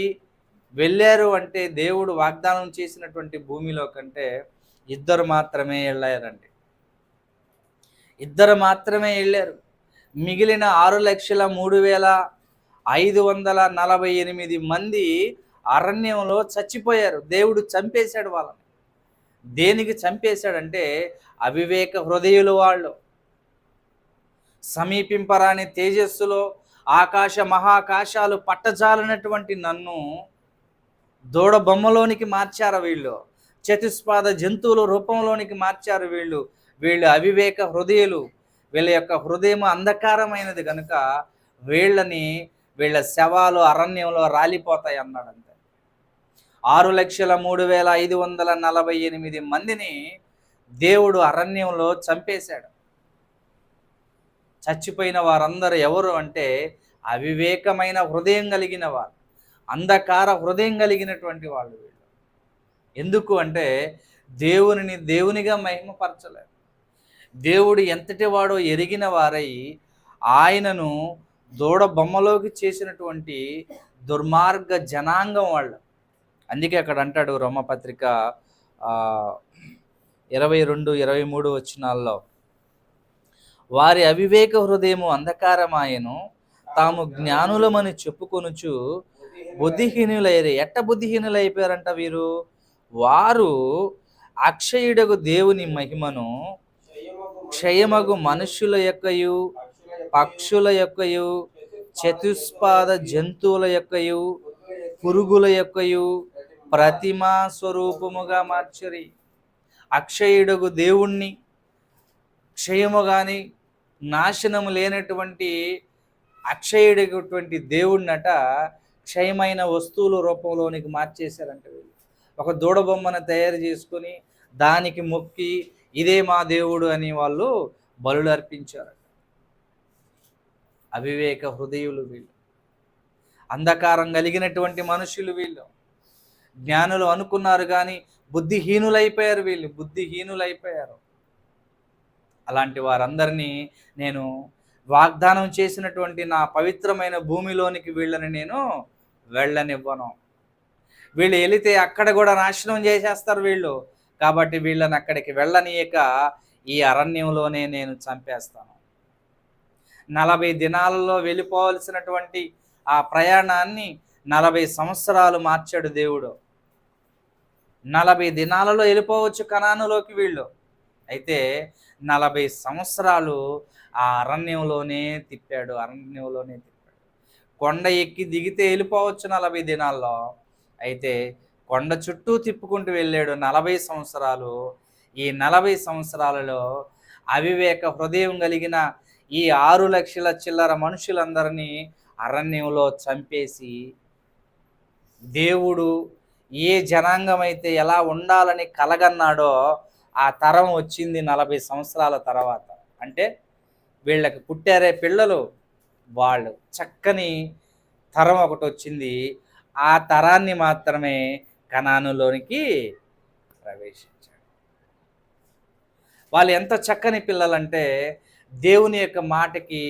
వెళ్ళారు అంటే, దేవుడు వాగ్దానం చేసినటువంటి భూమిలో కంటే 2 మాత్రమే వెళ్ళారండి. 2 మాత్రమే వెళ్ళారు. మిగిలిన 6,03,548 మంది అరణ్యంలో చచ్చిపోయారు. దేవుడు చంపేశాడు వాళ్ళని. దేనికి చంపేశాడంటే, అవివేక హృదయులు వాళ్ళు. సమీపింపరాని తేజస్సులో ఆకాశ మహాకాశాలు పట్టజాలనటువంటి నన్ను దూడ బొమ్మలోనికి మార్చారు వీళ్ళు. చతుష్పాద జంతువుల రూపంలోనికి మార్చారు వీళ్ళు. వీళ్ళు అవివేక హృదయులు. వీళ్ళ యొక్క హృదయం అంధకారమైనది కనుక వీళ్ళ శవాలు అరణ్యంలో రాలిపోతాయి అన్నాడు అంతే. 6,03,548 మందిని దేవుడు అరణ్యంలో చంపేశాడు. చచ్చిపోయిన వారందరూ ఎవరు అంటే అవివేకమైన హృదయం కలిగిన వారు, అంధకార హృదయం కలిగినటువంటి వాళ్ళు వీళ్ళు. ఎందుకు అంటే దేవునిగా మహిమపరచలేదు. దేవుడు ఎంతటి వాడో ఎరిగిన వారై ఆయనను దూడ బొమ్మలోకి చేసినటువంటి దుర్మార్గ జనాంగం వాళ్ళు. అందుకే అక్కడ అంటాడు రోమపత్రిక 22-23 వచనాల్లో, వారి అవివేక హృదయము అంధకారమాయను, తాము జ్ఞానులమని చెప్పుకొనుచు బుద్ధిహీనులైరే. ఎట్ట బుద్ధిహీనులైపోయారంట వీరు? వారు అక్షయుడగు దేవుని మహిమను క్షయమగు మనుష్యుల యొక్కయు పక్షుల యొక్కయు చతుష్పాద జంతువుల యొక్కయు పురుగుల యొక్కయు ప్రతిమా స్వరూపముగా మార్చరి. అక్షయుడగు దేవుణ్ణి, క్షయము కానీ నాశనము లేనటువంటి అక్షయుడటువంటి దేవుణ్ణట క్షయమైన వస్తువుల రూపంలోనికి మార్చేశారంట వీళ్ళు. ఒక దూడ బొమ్మను తయారు చేసుకుని దానికి మొక్కి ఇదే మా దేవుడు అని వాళ్ళు బలులు అర్పించారు. అవివేక హృదయులు వీళ్ళు, అంధకారం కలిగినటువంటి మనుషులు వీళ్ళు. జ్ఞానులు అనుకున్నారు కానీ బుద్ధిహీనులైపోయారు వీళ్ళు, బుద్ధిహీనులైపోయారు. అలాంటి వారందరినీ నేను వాగ్దానం చేసినటువంటి నా పవిత్రమైన భూమిలోనికి వీళ్ళని నేను వెళ్ళనివ్వను. వీళ్ళు వెళితే అక్కడ కూడా నాశనం చేసేస్తారు వీళ్ళు. కాబట్టి వీళ్ళని అక్కడికి వెళ్ళనీయక ఈ అరణ్యంలోనే నేను చంపేస్తాను. 40 దినాలలో వెళ్ళిపోవలసినటువంటి ఆ ప్రయాణాన్ని 40 సంవత్సరాలు మార్చాడు దేవుడు. 40 దినాలలో వెళ్ళిపోవచ్చు కనానులోకి వీళ్ళు. అయితే 40 సంవత్సరాలు ఆ అరణ్యంలోనే తిప్పాడు. కొండ ఎక్కి దిగితే వెళ్ళిపోవచ్చు 40 దినాల్లో. అయితే కొండ చుట్టూ తిప్పుకుంటూ వెళ్ళాడు 40 సంవత్సరాలు. ఈ 40 సంవత్సరాలలో అవివేక హృదయం కలిగిన ఈ 6 లక్షల చిల్లర మనుషులందరినీ అరణ్యంలో చంపేసి, దేవుడు ఏ జనాంగం అయితే ఎలా ఉండాలని కలగన్నాడో ఆ తరం వచ్చింది 40 సంవత్సరాల తర్వాత. అంటే వీళ్ళకి పుట్టారే పిల్లలు, వాళ్ళు చక్కని తరం ఒకటి వచ్చింది. ఆ తరాన్ని మాత్రమే కనానులోనికి ప్రవేశించాడు. వాళ్ళు ఎంత చక్కని పిల్లలంటే దేవుని యొక్క మాటకి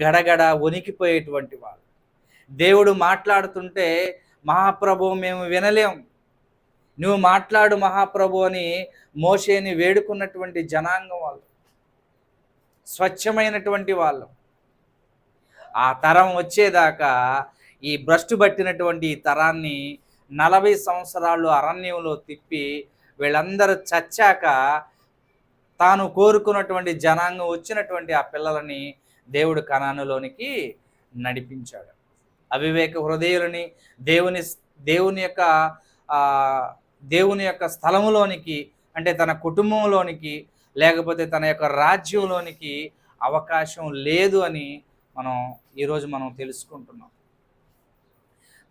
గడగడ వణికిపోయేటువంటి వాళ్ళు. దేవుడు మాట్లాడుతుంటే మహాప్రభు మేము వినలేం, నువ్వు మాట్లాడు మహాప్రభు అని మోషేని వేడుకున్నటువంటి జనాంగం వాళ్ళు, స్వచ్ఛమైనటువంటి వాళ్ళు. ఆ తరం వచ్చేదాకా ఈ భ్రష్టు పట్టినటువంటి ఈ తరాన్ని 40 సంవత్సరాలు అరణ్యంలో తిప్పి వీళ్ళందరూ చచ్చాక తాను కోరుకున్నటువంటి జనాంగం వచ్చినటువంటి ఆ పిల్లలని దేవుడు కనానులోనికి నడిపించాడు. అవివేక హృదయులని దేవుని యొక్క స్థలములోనికి, అంటే తన కుటుంబంలోనికి లేకపోతే తన యొక్క రాజ్యంలోనికి అవకాశం లేదు అని ఈరోజు మనం తెలుసుకుంటున్నాం.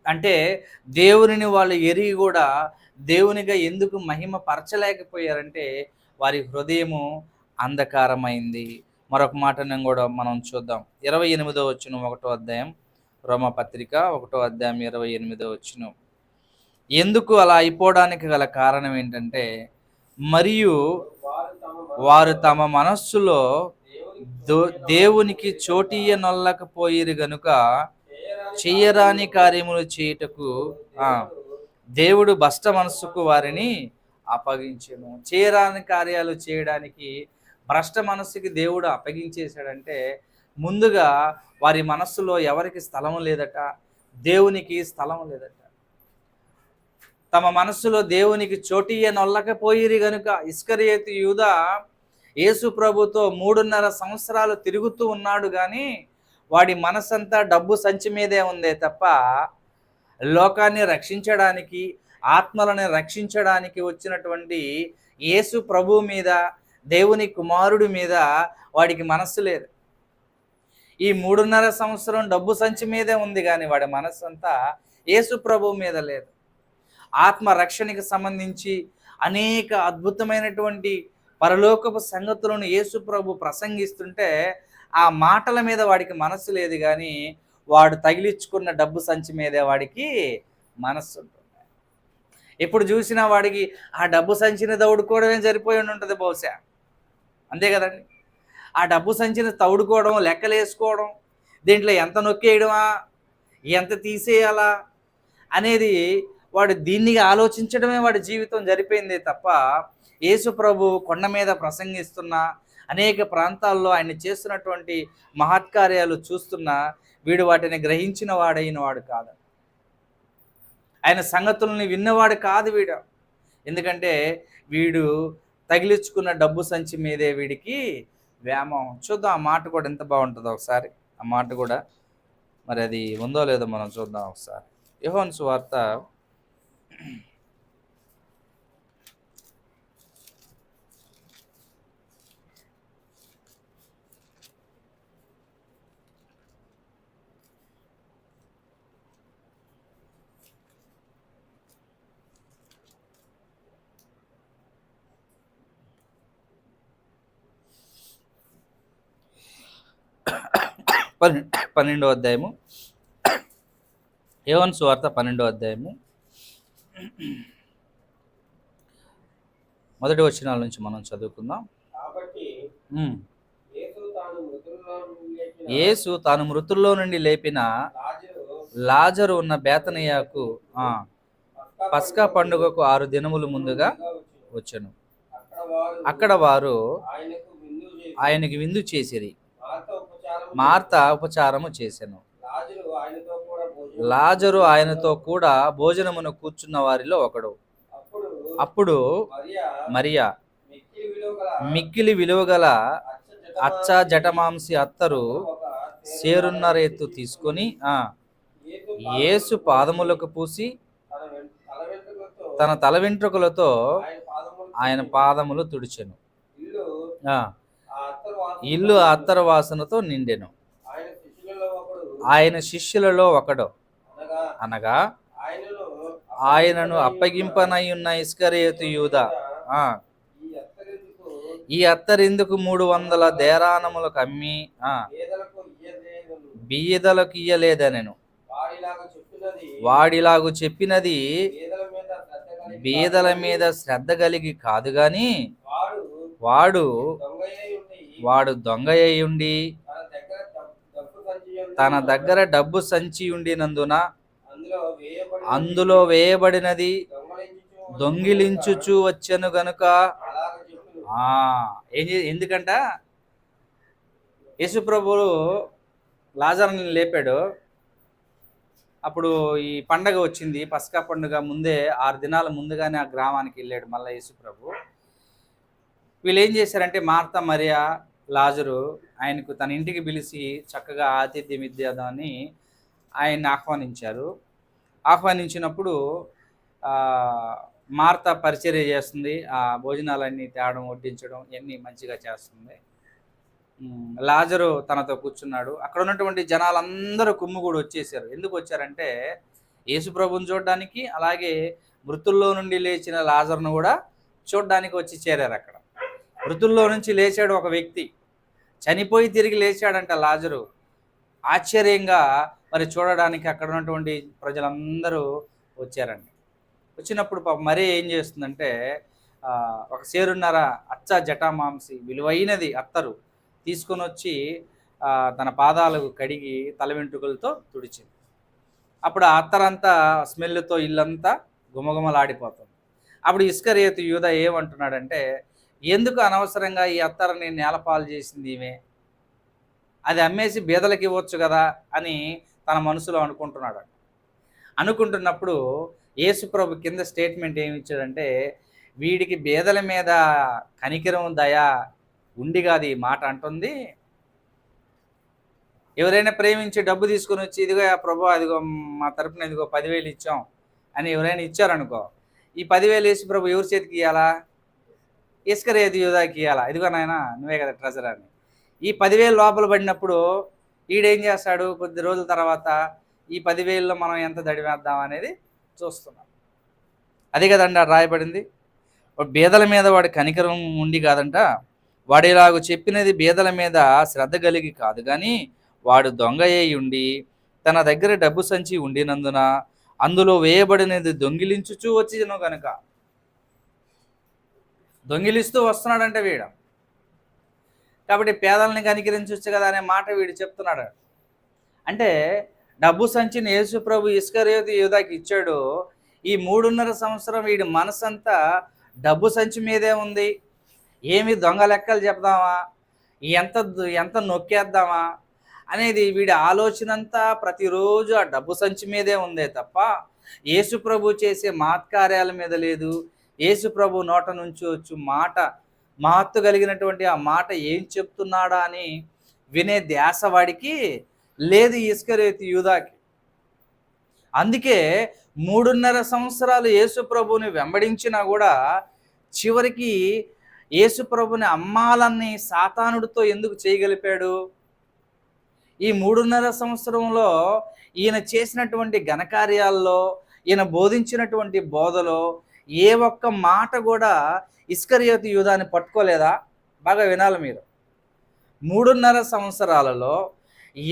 అంటే దేవునిని వాళ్ళు ఎరిగి కూడా దేవునిగా ఎందుకు మహిమ పరచలేకపోయారంటే వారి హృదయము అంధకారమైంది. మరొక మాటను కూడా మనం చూద్దాం. 28వ వచనం 1వ అధ్యాయం, రోమపత్రిక 1వ అధ్యాయం 28వ వచనం. ఎందుకు అలా అయిపోవడానికి గల కారణం ఏంటంటే, మరియు వారు తమ మనస్సులో దేవునికి చోటీయ నొల్లకపోయిరు గనుక చెయ్యరాని కార్యములు చేయుటకు దేవుడు భ్రష్ట మనస్సుకు వారిని అప్పగించెను. చేయరాని కార్యాలు చేయడానికి భ్రష్ట మనస్సుకి దేవుడు అప్పగించేశాడంటే, ముందుగా వారి మనస్సులో ఎవరికి స్థలము లేదట, దేవునికి స్థలము లేదట. తమ మనస్సులో దేవునికి చోటీయ నొల్లకపోయిరి గనుక ఇస్కరియోతు యూదా యేసు ప్రభుతో 3.5 సంవత్సరాలు తిరుగుతూ ఉన్నాడు కానీ వాడి మనసంతా డబ్బు సంచి మీదే ఉందే తప్ప లోకాన్ని రక్షించడానికి, ఆత్మలను రక్షించడానికి వచ్చినటువంటి యేసు ప్రభువు మీద, దేవుని కుమారుడి మీద వాడికి మనస్సు లేదు. ఈ 3.5 సంవత్సరం డబ్బు సంచి మీదే ఉంది కానీ వాడి మనస్సంతా యేసు ప్రభువు మీద లేదు. ఆత్మ రక్షణకి సంబంధించి అనేక అద్భుతమైనటువంటి పరలోకపు సంగతులను యేసు ప్రభు ప్రసంగిస్తుంటే ఆ మాటల మీద వాడికి మనస్సు లేదు కానీ వాడు తగిలించుకున్న డబ్బు సంచి మీదే వాడికి మనస్సు ఉంటుంది. ఎప్పుడు చూసినా వాడికి ఆ డబ్బు సంచిని తౌడుకోవడమే సరిపోయి ఉంటుంది బహుశా, అంతే కదండి. ఆ డబ్బు సంచిని తౌడుకోవడం, లెక్కలేసుకోవడం, దీంట్లో ఎంత నొక్కేయడమా, ఎంత తీసేయాలా అనేది వాడు దీన్ని ఆలోచించడమే వాడి జీవితం జరిపోయిందే తప్ప యేసు ప్రభు కొండ మీద ప్రసంగిస్తున్న అనేక ప్రాంతాల్లో ఆయన చేస్తున్నటువంటి మహత్కార్యాలు చూస్తున్నా వీడు వాటిని గ్రహించిన వాడైన వాడు కాదు. ఆయన సంగతుల్ని విన్నవాడు కాదు వీడు. ఎందుకంటే వీడు తగిలించుకున్న డబ్బు సంచి మీదే వీడికి వ్యామోహం. చూద్దాం ఆ మాట కూడా ఎంత బాగుంటుందో ఒకసారి. ఆ మాట కూడా మరి అది ఉందో లేదో మనం చూద్దాం ఒకసారి. యోహాను సువార్త 12వ అధ్యాయము, యోహాను సువార్త 12వ అధ్యాయము మొదటి వచనాల నుంచి మనం చదువుకుందాం. యేసు తాను మృతుల్లో నుండి లేపిన లాజరు ఉన్న బేతనియాకు పస్కా పండుగకు 6 దినములు ముందుగా వచ్చెను. అక్కడ వారు ఆయనకి విందు చేసిరి. మార్త ఉపచారము చేసెను. లాజరు ఆయనతో కూడా భోజనమును కూర్చున్న వారిలో ఒకడు. అప్పుడు మరియా మిక్కిలి విలువగల అచ్చ జటమాంసి అత్తరు సేరున్నరేత్తు తీసుకొని యేసు పాదములకు పూసి తన తల వెంట్రుకలతో ఆయన పాదములు తుడిచెను. ఇల్లు అత్తరు వాసనతో నిండెను. ఆయన శిష్యులలో ఒకడు అనగా ఆయనను అప్పగింపనయ్యున్న ఇస్కరియోతు యూదా ఈ అత్తరెందుకు 300 దేరానములకు అమ్మి బీదలకు ఇయ్యలేదనెను. వాడిలాగు చెప్పినది బీదల మీద శ్రద్ధ కలిగి కాదు గాని వాడు దొంగ అయ్యుండి తన దగ్గర డబ్బు సంచి ఉండినందున అందులో వేయబడినది దొంగిలించుచూ వచ్చెను గనుక. ఎందుకంట యేసుప్రభువు లాజరుని లేపాడు. అప్పుడు ఈ పండగ వచ్చింది, పస్కా పండుగ ముందే 6 దినాల ముందుగానే ఆ గ్రామానికి వెళ్ళాడు మళ్ళీ యేసుప్రభు. వీళ్ళు ఏం చేశారంటే మార్త, మరియా, లాజరు ఆయనకు తన ఇంటికి పిలిచి చక్కగా ఆతిథ్యం ఇద్దామని ఆయన్ని ఆహ్వానించారు. ఆహ్వానించినప్పుడు మార్త పరిచర్య చేస్తుంది, ఆ భోజనాలన్నీ తేవడం, వడ్డించడం ఇవన్నీ మంచిగా చేస్తుంది. లాజరు తనతో కూర్చున్నాడు. అక్కడ ఉన్నటువంటి జనాలందరూ కుమ్ముగూడు వచ్చేసారు. ఎందుకు వచ్చారంటే యేసుప్రభుని చూడడానికి, అలాగే మృతుల్లో నుండి లేచిన లాజరును కూడా చూడడానికి వచ్చి చేరారు. అక్కడ మృతుల్లో నుంచి లేచాడు ఒక వ్యక్తి, చనిపోయి తిరిగి లేచాడంట లాజరు. ఆశ్చర్యంగా మరి చూడడానికి అక్కడ ఉన్నటువంటి ప్రజలందరూ వచ్చారండి. వచ్చినప్పుడు మరీ ఏం చేస్తుందంటే ఒక సేరున్నర అచ్చ జటామాంసి విలువైనది అత్తరు తీసుకొని వచ్చి తన పాదాలకు కడిగి తల వెంట్రుకలతో తుడిచింది. అప్పుడు ఆ అత్తరంతా స్మెల్తో ఇల్లంతా గుమగుమలాడిపోతుంది. అప్పుడు ఇస్కరియోతు యూదా ఏమంటున్నాడంటే, ఎందుకు అనవసరంగా ఈ అత్తరని నేలపాలు చేసింది ఈమె, అది అమ్మేసి బీదలకి ఇవ్వచ్చు కదా అని తన మనసులో అనుకుంటున్నాడు. అనుకుంటున్నప్పుడు యేసుప్రభు కింద స్టేట్మెంట్ ఏమి ఇచ్చాడంటే, వీడికి బీదల మీద కనికరం దయ ఉండి కాదు ఈ మాట అంటుంది, ఎవరైనా ప్రేమించి డబ్బు తీసుకొని వచ్చి, ఇదిగో ప్రభు, అదిగో మా తరపున ఇదిగో 10,000 ఇచ్చాం అని ఎవరైనా ఇచ్చారనుకో, ఈ 10,000 యేసు ప్రభు ఎవరి చేతికి ఇవ్వాలా? ఇస్కరియోతు యూదాకి ఇవ్వాలా? ఇదిగో నాయన, నువ్వే కదా ట్రెజర్ అని. ఈ 10,000 లోపల పడినప్పుడు ఈడేం చేస్తాడు? కొద్ది రోజుల తర్వాత ఈ 10,000లో మనం ఎంత దడివేద్దాం అనేది చూస్తున్నాం. అదే కదండి రాయబడింది. బీదల మీద వాడి కనికరం ఉండి కాదంట, వాడు ఇలాగ చెప్పినది బీదల మీద శ్రద్ధ కలిగి కాదు కానీ, వాడు దొంగ అయి ఉండి తన దగ్గర డబ్బు సంచి ఉండినందున అందులో వేయబడినది దొంగిలించుచూ వచ్చిను కనుక. దొంగిలిస్తూ వస్తున్నాడంటే వీడు. కాబట్టి పేదల్ని కనికరించవచ్చు కదా అనే మాట వీడు చెప్తున్నాడు. అంటే డబ్బు సంచిని యేసు ప్రభు ఇస్కరియోతు యూదాకి ఇచ్చాడు. ఈ 3.5 సంవత్సరం వీడి మనసంతా డబ్బు సంచి మీదే ఉంది. ఏమి దొంగ లెక్కలు చెప్దామా, ఎంత ఎంత నొక్కేద్దామా అనేది వీడి ఆలోచన అంతా ప్రతిరోజు ఆ డబ్బు సంచి మీదే ఉందే తప్ప యేసు ప్రభు చేసే మహత్కార్యాల మీద లేదు. యేసు ప్రభు నోట నుంచి వచ్చు మాట, మహత్తు కలిగినటువంటి ఆ మాట ఏం చెప్తున్నాడా అని వినే ధ్యాస వాడికి లేదు ఇస్కరియోతు యూదాకి. అందుకే 3.5 సంవత్సరాలు యేసు ప్రభుని వెంబడించినా కూడా చివరికి యేసు ప్రభుని అమ్మాలని సాతానుడితో ఎందుకు చేయగలిపాడు? ఈ 3.5 సంవత్సరంలో ఈయన చేసినటువంటి ఘనకార్యాల్లో, ఈయన బోధించినటువంటి బోధలో ఏ ఒక్క మాట కూడా ఇస్కరియోతు యూదాని పట్టుకోలేదా? బాగా వినాలి మీరు. 3.5 సంవత్సరాలలో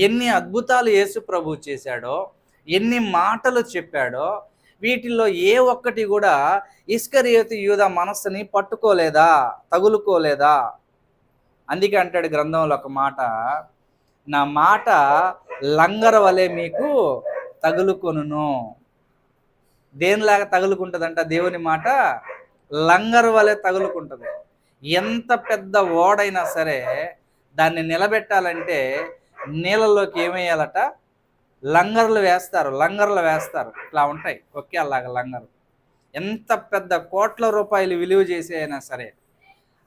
ఎన్ని అద్భుతాలు యేసు ప్రభు చేశాడో, ఎన్ని మాటలు చెప్పాడో, వీటిల్లో ఏ ఒక్కటి కూడా ఇస్కరియోతు యూదా మనస్సుని పట్టుకోలేదా, తగులుకోలేదా? అందుకే అంటాడు గ్రంథంలో ఒక మాట, నా మాట లంగర వలె మీకు తగులుకొనును. దేనిలాగా తగులుకుంటుందంట దేవుని మాట? లంగర్ వలె తగులుకుంటుంది. ఎంత పెద్ద ఓడైనా సరే దాన్ని నిలబెట్టాలంటే నీళ్ళలోకి ఏమేయాలట? లంగర్లు వేస్తారు. ఇట్లా ఉంటాయి ఒకే అలాగా లంగరు. ఎంత పెద్ద కోట్ల రూపాయలు విలువ చేసి అయినా సరే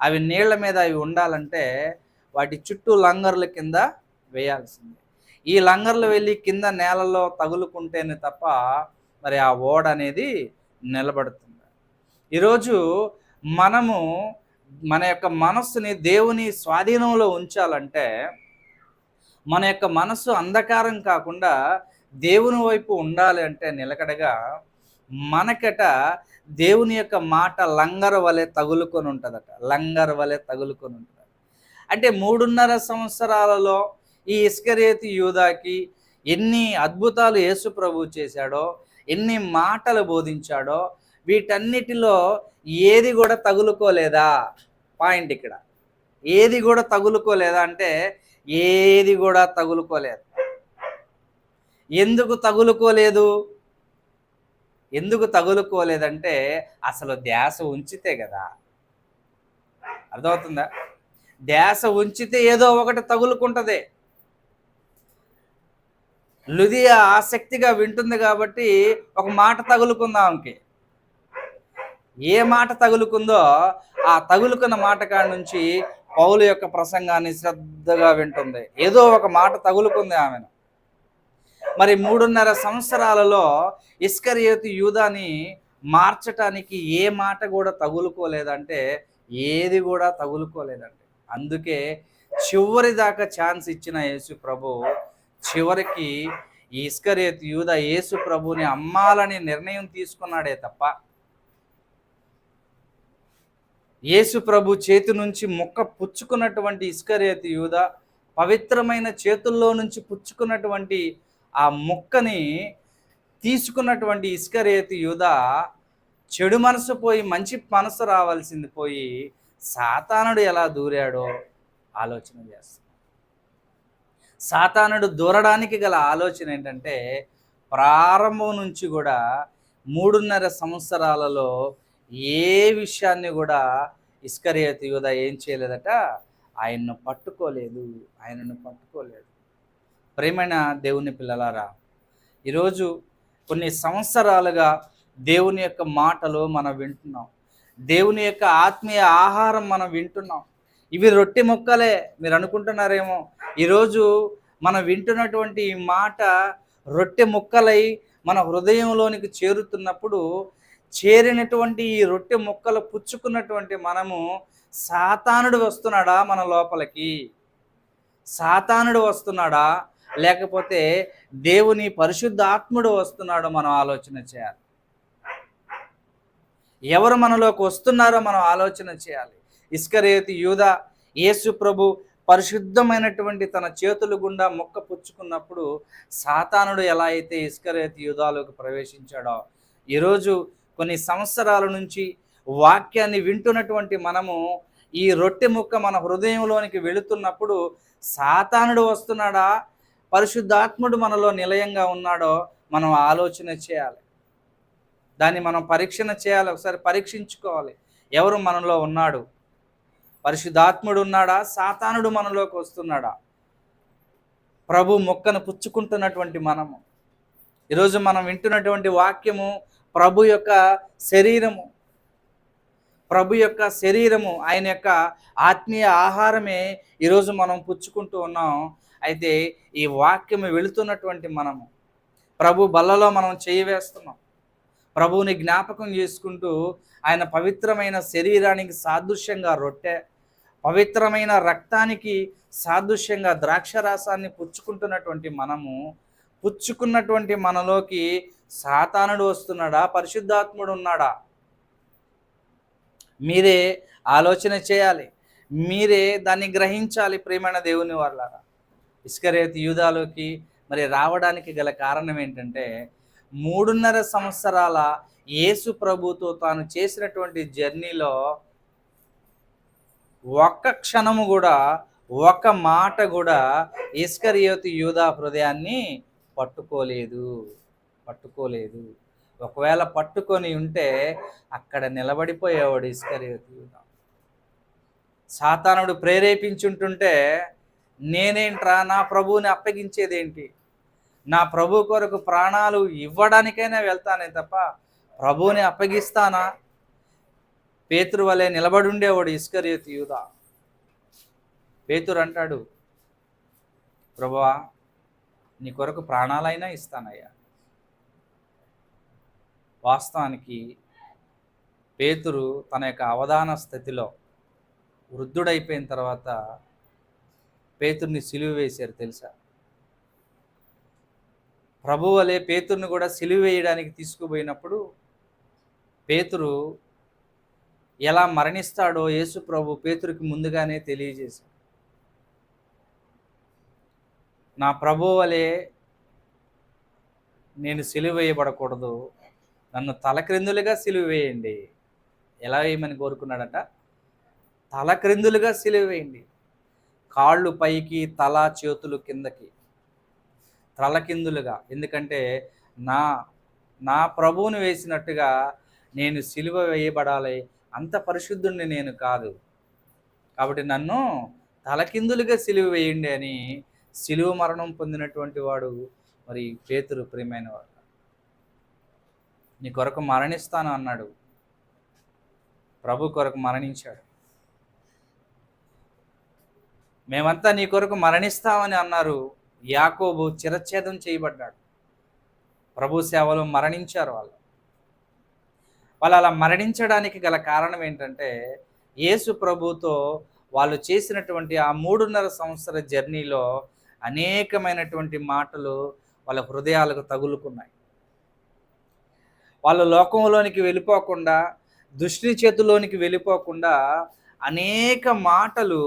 అవి నీళ్ల మీద అవి ఉండాలంటే వాటి చుట్టూ లంగర్ల కింద వేయాల్సిందే. ఈ లంగర్లు వెళ్ళి కింద నేలలో తగులుకుంటేనే తప్ప మరి ఆ ఓడ అనేది నిలబడుతుంది. ఈరోజు మనము మన యొక్క మనస్సుని దేవుని స్వాధీనంలో ఉంచాలంటే, మన యొక్క మనస్సు అంధకారం కాకుండా దేవుని వైపు ఉండాలి అంటే నిలకడగా, మనకట దేవుని యొక్క మాట లంగర వలె తగులుకొని ఉంటుందట. లంగర వలె తగులుకొని ఉంటుంది. అంటే 3.5 సంవత్సరాలలో ఈ ఇస్కరియోతు యూదాకి ఎన్ని అద్భుతాలు యేసు ప్రభు చేశాడో, ఎన్ని మాటలు బోధించాడో, వీటన్నిటిలో ఏది కూడా తగులుకోలేదా? పాయింట్ ఇక్కడ. ఏది కూడా తగులుకోలేదా అంటే ఏది కూడా తగులుకోలేదు. ఎందుకు తగులుకోలేదు? ఎందుకు తగులుకోలేదంటే అసలు ధ్యాస ఉంచితే కదా. అర్థమవుతుందా? ధ్యాస ఉంచితే ఏదో ఒకటి తగులుకుంటుంది. లుదియా ఆసక్తిగా వింటుంది కాబట్టి ఒక మాట తగులుకుందాం ఆమెకి. ఏ మాట తగులుకుందో ఆ తగులుకున్న మాట కాడి నుంచి పౌలు యొక్క ప్రసంగాన్ని శ్రద్ధగా వింటుంది. ఏదో ఒక మాట తగులుకుంది ఆమెను. మరి 3.5 సంవత్సరాలలో ఇస్కరియోతు యూదాని మార్చటానికి ఏ మాట కూడా తగులుకోలేదంటే ఏది కూడా తగులుకోలేదండి. అందుకే చివరి దాకా ఛాన్స్ ఇచ్చిన యేసు ప్రభు చివరికి ఈ ఇస్కరియోతు యూదా యేసు ప్రభుని అమ్మాలని నిర్ణయం తీసుకున్నాడే తప్ప, యేసు ప్రభు చేతి నుంచి ముక్క పుచ్చుకున్నటువంటి ఇస్కరియోతు యూదా, పవిత్రమైన చేతుల్లో నుంచి పుచ్చుకున్నటువంటి ఆ ముక్కని తీసుకున్నటువంటి ఇస్కరియోతు యూదా చెడు మనసు పోయి మంచి మనసు రావాల్సింది పోయి సాతానుడు ఎలా దూరాడో ఆలోచన చేస్తాం. సాతానుడు దూరడానికి గల ఆలోచన ఏంటంటే, ప్రారంభం నుంచి కూడా 3.5 సంవత్సరాలలో ఏ విషయాన్ని కూడా ఇస్కరియోతు యూదా ఏం చేయలేదట? ఆయనను పట్టుకోలేదు. ప్రియమైన దేవుని పిల్లలారా, ఈరోజు కొన్ని సంవత్సరాలుగా దేవుని యొక్క మాటలు మనం వింటున్నాం. దేవుని యొక్క ఆత్మీయ ఆహారం మనం వింటున్నాం. ఇవి రొట్టె ముక్కలే మీరు అనుకుంటున్నారేమో. ఈరోజు మనం వింటున్నటువంటి ఈ మాట రొట్టె ముక్కలై మన హృదయంలోనికి చేరుతున్నప్పుడు, చేరినటువంటి ఈ రొట్టె ముక్కలు పుచ్చుకున్నటువంటి మనము, సాతానుడు వస్తున్నాడా మన లోపలికి? సాతానుడు వస్తున్నాడా? లేకపోతే దేవుని పరిశుద్ధాత్ముడు వస్తున్నాడో మనం ఆలోచన చేయాలి. ఎవరు మనలోకి వస్తున్నారో మనం ఆలోచన చేయాలి. ఇస్కరియోతు యూదా యేసు ప్రభు పరిశుద్ధమైనటువంటి తన చేతుల గుండా మొక్క పుచ్చుకున్నప్పుడు సాతానుడు ఎలా అయితే ఇస్కరియోతు యూదాలోకి ప్రవేశించాడో, ఈరోజు కొన్ని సంవత్సరాల నుంచి వాక్యాన్ని వింటున్నటువంటి మనము ఈ రొట్టె ముక్క మన హృదయంలోనికి వెళుతున్నప్పుడు సాతానుడు వస్తున్నాడా, పరిశుద్ధాత్ముడు మనలో నిలయంగా ఉన్నాడో మనం ఆలోచన చేయాలి. దాన్ని మనం పరీక్షణ చేయాలి, ఒకసారి పరీక్షించుకోవాలి. ఎవరు మనలో ఉన్నాడు? పరిశుద్ధాత్ముడు ఉన్నాడా, సాతానుడు మనలోకి వస్తున్నాడా? ప్రభు మొక్కను పుచ్చుకుంటున్నటువంటి మనము, ఈరోజు మనం వింటున్నటువంటి వాక్యము ప్రభు యొక్క శరీరము, ప్రభు యొక్క శరీరము, ఆయన యొక్క ఆత్మీయ ఆహారమే ఈరోజు మనం పుచ్చుకుంటూ ఉన్నాం. అయితే ఈ వాక్యము వెళుతున్నటువంటి మనము ప్రభు బల్లలో మనం చేయి వేస్తున్నాం. ప్రభువుని జ్ఞాపకం చేసుకుంటూ ఆయన పవిత్రమైన శరీరానికి సాదృశ్యంగా రొట్టె, పవిత్రమైన రక్తానికి సాదృశ్యంగా ద్రాక్షరసాన్ని పుచ్చుకుంటున్నటువంటి మనము, పుచ్చుకున్నటువంటి మనలోకి సాతానుడు వస్తున్నాడా, పరిశుద్ధాత్ముడు ఉన్నాడా? మీరే ఆలోచన చేయాలి, మీరే దాన్ని గ్రహించాలి. ప్రియమైన దేవుని వాళ్ళారా, ఇస్కరియోతు యూదాలోకి మరి రావడానికి గల కారణం ఏంటంటే, 3.5 సంవత్సరాల యేసు ప్రభుతో తాను చేసినటువంటి జర్నీలో ఒక్క క్షణము కూడా, ఒక్క మాట కూడా ఇస్కరియోతు యూదా హృదయాన్ని పట్టుకోలేదు. ఒకవేళ పట్టుకొని ఉంటే అక్కడ నిలబడిపోయేవాడు ఇస్కరియోతు యూదా. సాతానుడు ప్రేరేపించుంటుంటే, నేనేంట్రా నా ప్రభువుని అప్పగించేదేంటి, నా ప్రభు కొరకు ప్రాణాలు ఇవ్వడానికైనా వెళ్తానే తప్ప ప్రభువుని అప్పగిస్తానా? పేతురు వలె నిలబడి ఉండేవాడు ఇస్కరియోతు యూదా. పేతురు అంటాడు, ప్రభువా నీ కొరకు ప్రాణాలైనా ఇస్తానయ్యా. వాస్తవానికి పేతురు తన యొక్క అవధాన స్థితిలో వృద్ధుడైపోయిన తర్వాత పేతుర్ని సిలువ వేశారు తెలుసా? ప్రభు వలె పేతుర్ని కూడా సిలువ వేయడానికి తీసుకుపోయినప్పుడు పేతురు ఎలా మరణిస్తాడో యేసు ప్రభు పేతురుకి ముందుగానే తెలియజేశాడు. నా ప్రభు వలె నేను సిలువ వేయబడకూడదు, నన్ను తలక్రిందులుగా సిలువ వేయండి. ఎలా వేయమని కోరుకున్నాడట? తలక్రిందులుగా సిలువ వేయండి, కాళ్ళు పైకి, తల చేతులు కిందకి, తలకిందులుగా. ఎందుకంటే నా ప్రభువుని వేసినట్టుగా నేను సిలువ వేయబడాలి, అంత పరిశుద్ధుణ్ణి నేను కాదు, కాబట్టి నన్ను తలకిందులుగా సిలువ వేయండి అని సిలువ మరణం పొందినటువంటి వాడు మరి పేతురు. ప్రియమైన వాడు, నీ కొరకు మరణిస్తాను అన్నాడు, ప్రభు కొరకు మరణించాడు. మేమంతా నీ కొరకు మరణిస్తామని అన్నారు. యాకోబు చిరచ్ఛేదం చేయబడ్డాడు. ప్రభు సేవలో మరణించారు వాళ్ళు అలా మరణించడానికి గల కారణం ఏంటంటే, యేసు ప్రభుతో వాళ్ళు చేసినటువంటి ఆ 3.5 సంవత్సర జర్నీలో అనేకమైనటువంటి మాటలు వాళ్ళ హృదయాలకు తగులుకున్నాయి. వాళ్ళు లోకంలోనికి వెళ్ళిపోకుండా, దుష్టుని చేతిలోనికి వెళ్ళిపోకుండా అనేక మాటలు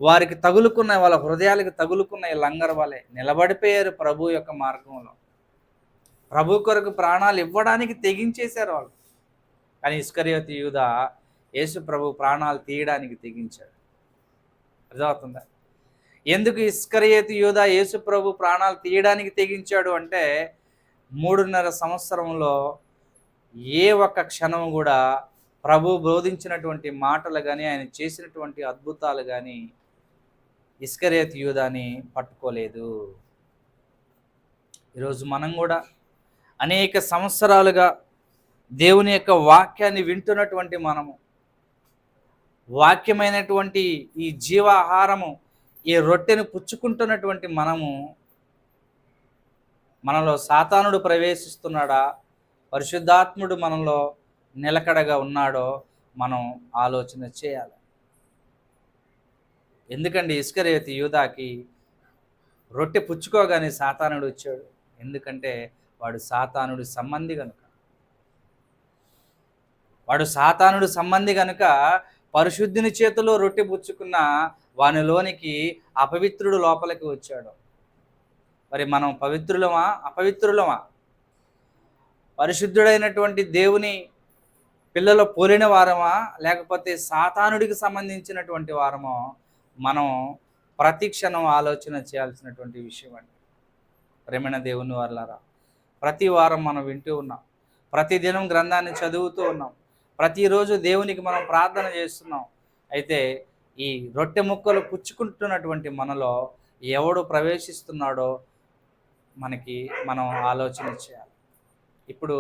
వారికి తగులుకున్నాయి, వాళ్ళ హృదయాలకు తగులుకున్నాయి. లంగర్ వలె నిలబడిపోయారు ప్రభు యొక్క మార్గంలో. ప్రభు కొరకు ప్రాణాలు ఇవ్వడానికి తెగించేశారు వాళ్ళు. కానీ ఇస్కరియోతు యూదా యేసు ప్రభు ప్రాణాలు తీయడానికి తెగించాడు. అర్థమవుతుందా? ఎందుకు ఇస్కరియోతు యూదా యేసు ప్రభు ప్రాణాలు తీయడానికి తెగించాడు అంటే, 3.5 సంవత్సరంలో ఏ ఒక్క క్షణం కూడా ప్రభు బోధించినటువంటి మాటలు కానీ, ఆయన చేసినటువంటి అద్భుతాలు కానీ ఇస్కరియోతు యూదాని పట్టుకోలేదు. ఈరోజు మనం కూడా అనేక సంవత్సరాలుగా దేవుని యొక్క వాక్యాన్ని వింటున్నటువంటి మనము, వాక్యమైనటువంటి ఈ జీవాహారము ఈ రొట్టెను పుచ్చుకుంటున్నటువంటి మనలో సాతానుడు ప్రవేశిస్తున్నాడా, పరిశుద్ధాత్ముడు మనలో నిలకడగా ఉన్నాడో మనం ఆలోచన చేయాలి. ఎందుకండి ఇస్కరియోతు యూదాకి రొట్టె పుచ్చుకోగానే సాతానుడు వచ్చాడు? ఎందుకంటే వాడు సాతానుడి సంబంధి కనుక. పరిశుద్ధుని చేతిలో రొట్టె పుచ్చుకున్న వానిలోనికి అపవిత్రుడు లోపలికి వచ్చాడు. మరి మనం పవిత్రులమా, అపవిత్రులమా? పరిశుద్ధుడైనటువంటి దేవుని పిల్లలు పోలిన వారమా, లేకపోతే సాతానుడికి సంబంధించినటువంటి వారమో మనం ప్రతి క్షణం ఆలోచన చేయాల్సినటువంటి విషయం అండి. ప్రేమైన దేవుని వారలారా, ప్రతి వారం మనం వింటూ ఉన్నాం, ప్రతిదినం గ్రంథాన్ని చదువుతూ ఉన్నాం, ప్రతిరోజు దేవునికి మనం ప్రార్థన చేస్తున్నాం. అయితే ఈ రొట్టె ముక్కలు పుచ్చుకుంటున్నటువంటి మనలో ఎవడు ప్రవేశిస్తున్నాడో మనం ఆలోచన చేయాలి. ఇప్పుడు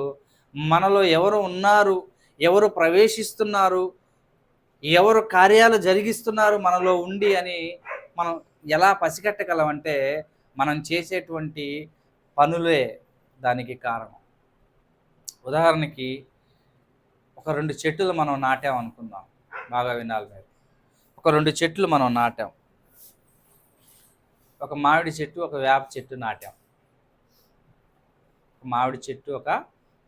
మనలో ఎవరు ఉన్నారు, ఎవరు ప్రవేశిస్తున్నారు, ఎవరు కార్యాలు జరిగిస్తున్నారు మనలో ఉండి అని మనం ఎలా పసిగట్టగలమంటే మనం చేసేటువంటి పనులే దానికి కారణం. ఉదాహరణకి ఒక 2 చెట్లు మనం నాటాం అనుకుందాం. బాగా వినాలి మీరు. ఒక 2 చెట్లు మనం నాటాం. ఒక మామిడి చెట్టు, ఒక వేప చెట్టు నాటాం. మామిడి చెట్టు, ఒక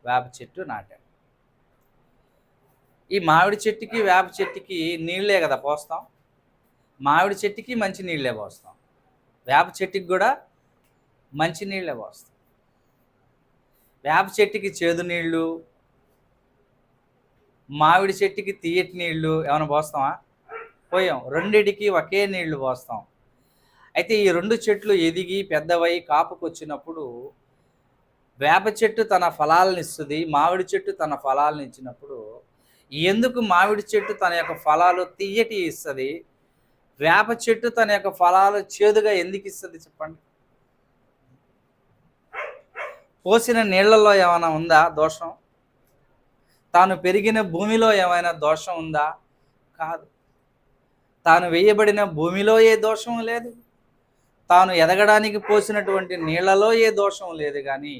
వేప చెట్టు నాటాం. ఈ మామిడి చెట్టుకి వేప చెట్టుకి నీళ్ళే కదా పోస్తాం. మామిడి చెట్టుకి మంచి నీళ్ళే పోస్తాం, వేప చెట్టుకి కూడా మంచి నీళ్ళే పోస్తాం. వేప చెట్టుకి చేదు నీళ్ళు, మామిడి చెట్టుకి తీయటి నీళ్లు ఏమైనా పోస్తామా? పోయాం. రెండిటికి ఒకే నీళ్లు పోస్తాం. అయితే ఈ 2 చెట్లు ఎదిగి పెద్దవై కాపుకొచ్చినప్పుడు వేప చెట్టు తన ఫలాలను ఇస్తుంది, మామిడి చెట్టు తన ఫలాలను ఇచ్చినప్పుడు ఎందుకు మామిడి చెట్టు తన యొక్క ఫలాలు తీయటి ఇస్తుంది, వేప చెట్టు తన యొక్క ఫలాలు చేదుగా ఎందుకు ఇస్తుంది చెప్పండి? పోసిన నీళ్లలో ఏమైనా ఉందా దోషం? తాను పెరిగిన భూమిలో ఏమైనా దోషం ఉందా? కాదు. తాను వేయబడిన భూమిలో ఏ దోషం లేదు, తాను ఎదగడానికి పోసినటువంటి నీళ్లలో ఏ దోషం లేదు, కానీ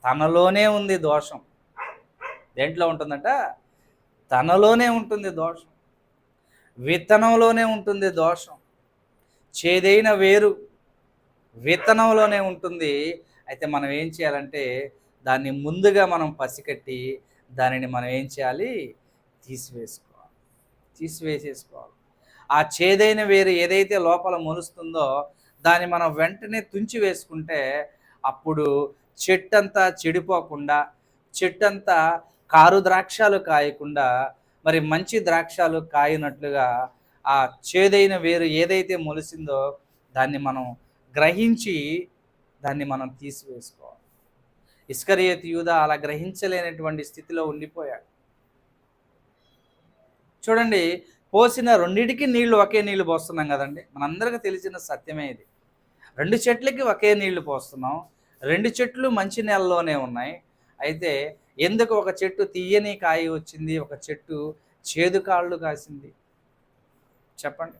తనలోనే ఉంది దోషం. దేంట్లో ఉంటుందట? తనలోనే ఉంటుంది దోషం, విత్తనంలోనే ఉంటుంది దోషం. చేదైన వేరు విత్తనంలోనే ఉంటుంది. అయితే మనం ఏం చేయాలంటే దాన్ని ముందుగా మనం పసికట్టి దానిని మనం ఏం చేయాలి? తీసివేసేసుకోవాలి. ఆ చేదైన వేరు ఏదైతే లోపల మొలుస్తుందో దాన్ని మనం వెంటనే తుంచి వేసుకుంటే అప్పుడు చెట్టంతా చెడిపోకుండా, చెట్టంతా కారు ద్రాక్షాలు కాయకుండా మరి మంచి ద్రాక్షాలు కాయనట్లుగా ఆ చేదైన వేరు ఏదైతే మొలిసిందో దాన్ని మనం గ్రహించి దాన్ని మనం తీసివేసుకోవాలి. ఇస్కరియోతు యూదా అలా గ్రహించలేనటువంటి స్థితిలో ఉండిపోయాడు. చూడండి, పోసిన రెండిటికి నీళ్లు ఒకే నీళ్లు పోస్తున్నాం కదండి. మనందరికీ తెలిసిన సత్యమే ఇది. 2 చెట్లకి ఒకే నీళ్లు పోస్తున్నాం, 2 చెట్లు మంచి నెలలోనే ఉన్నాయి. అయితే ఎందుకు ఒక చెట్టు తీయని కాయ వచ్చింది, ఒక చెట్టు చేదు కాళ్ళు కాసింది చెప్పండి?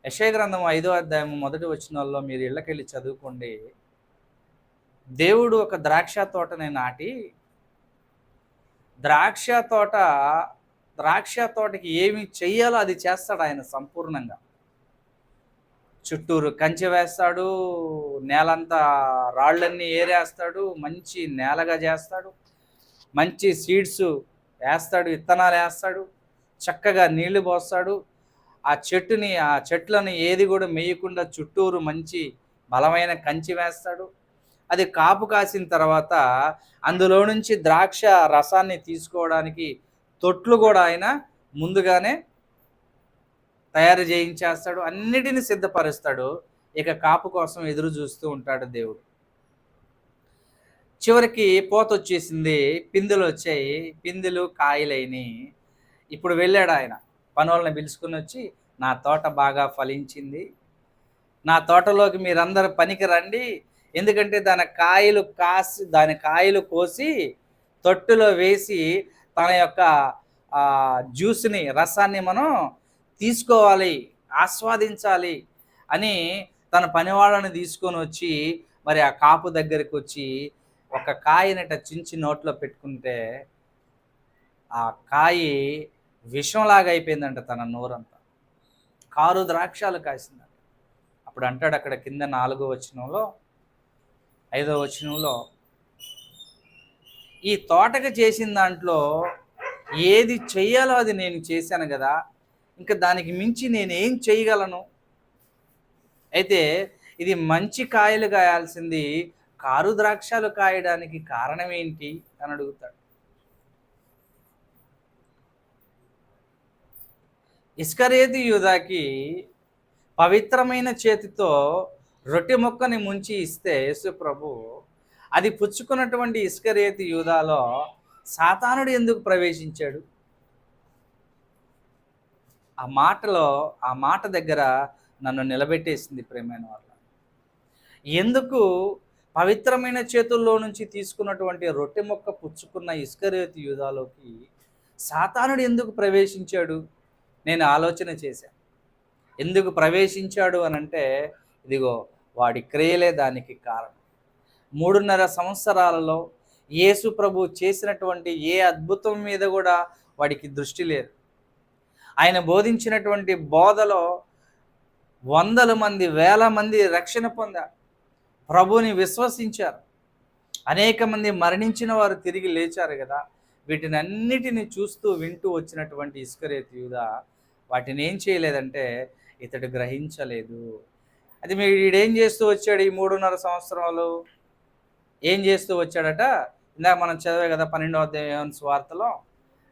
యెషయా గ్రంథం 5వ అధ్యాయం 1వ వచనంలో మీరు ఇళ్ళకెళ్ళి చదువుకోండి. దేవుడు ఒక ద్రాక్ష తోటని నాటి ద్రాక్ష తోటకి ఏమి చెయ్యాలో అది చేస్తాడు ఆయన సంపూర్ణంగా. చుట్టూరు కంచె వేస్తాడు, నేలంతా రాళ్ళన్నీ ఏరేస్తాడు, మంచి నేలగా చేస్తాడు, మంచి సీడ్స్ వేస్తాడు, విత్తనాలు వేస్తాడు, చక్కగా నీళ్లు పోస్తాడు. ఆ చెట్లను ఏది కూడా మేయకుండా చుట్టూరు మంచి బలమైన కంచె వేస్తాడు. అది కాపు కాసిన తర్వాత అందులో నుంచి ద్రాక్ష రసాన్ని తీసుకోవడానికి తొట్లు కూడా ఆయన ముందుగానే తయారు చేయించేస్తాడు, అన్నిటిని సిద్ధపరుస్తాడు. ఇక కాపు కోసం ఎదురు చూస్తూ ఉంటాడు దేవుడు. చివరికి పోత వచ్చేసింది, పిందెలు వచ్చాయి, పిందెలు కాయలైనవి. ఇప్పుడు వెళ్ళాడు ఆయన పనులను పిలుచుకుని వచ్చి, నా తోట బాగా ఫలించింది, నా తోటలోకి మీరందరూ పనికి రండి, ఎందుకంటే దాని కాయలు కోసి తొట్టులో వేసి తన యొక్క జ్యూస్ని రసాన్ని మనం తీసుకోవాలి ఆస్వాదించాలి అని తన పనివాళ్ళని తీసుకొని వచ్చి మరి ఆ కాపు దగ్గరికి వచ్చి ఒక కాయనట చించి నోట్లో పెట్టుకుంటే ఆ కాయి విషంలాగా అయిపోయిందంట తన నోరంతా. కారు ద్రాక్షాలు కాసిందంట. అప్పుడు అంటాడు అక్కడ కింద 4వ వచనంలో 5వ వచనంలో, ఈ తోటకి చేసిన దాంట్లో ఏది చెయ్యాలో అది నేను చేశాను కదా, ఇంకా దానికి మించి నేనేం చేయగలను? అయితే ఇది మంచి కాయలు కాయాల్సింది కారు ద్రాక్షాలు కాయడానికి కారణం ఏంటి అని అడుగుతాడు. ఇస్కరియోతు యూదాకి పవిత్రమైన చేతితో రొట్టె ముక్కని ముంచి ఇస్తే యేసు ప్రభు, అది పుచ్చుకున్నటువంటి ఇస్కరియోతు యూదాలో సాతానుడు ఎందుకు ప్రవేశించాడు? ఆ మాట దగ్గర నన్ను నిలబెట్టేసింది ప్రేమైన వాళ్ళ. ఎందుకు పవిత్రమైన చేతుల్లో నుంచి తీసుకున్నటువంటి రొట్టె ముక్క పుచ్చుకున్న ఇస్కరియోతు యూదాలోకి సాతానుడు ఎందుకు ప్రవేశించాడు? నేను ఆలోచన చేశాను. ఎందుకు ప్రవేశించాడు అని అంటే, ఇదిగో వాడి క్రియలే దానికి కారణం. 3.5 సంవత్సరాలలో యేసు ప్రభు చేసినటువంటి ఏ అద్భుతం మీద కూడా వాడికి దృష్టి లేదు. ఆయన బోధించినటువంటి బోధలో 100 మంది 1000 మంది రక్షణ పొందారు, ప్రభుని విశ్వసించారు. అనేక మంది మరణించిన వారు తిరిగి లేచారు కదా. వీటిని అన్నిటిని చూస్తూ వింటూ వచ్చినటువంటి ఇస్కరియోతు యూదా వాటిని ఏం చేయలేదంటే ఇతడు గ్రహించలేదు. అది వీడేం చేస్తూ వచ్చాడు ఈ 3.5 సంవత్సరాలు? ఏం చేస్తూ వచ్చాడట? ఇందాక మనం చదివే కదా 12వ అధ్యాయం సువార్తలో,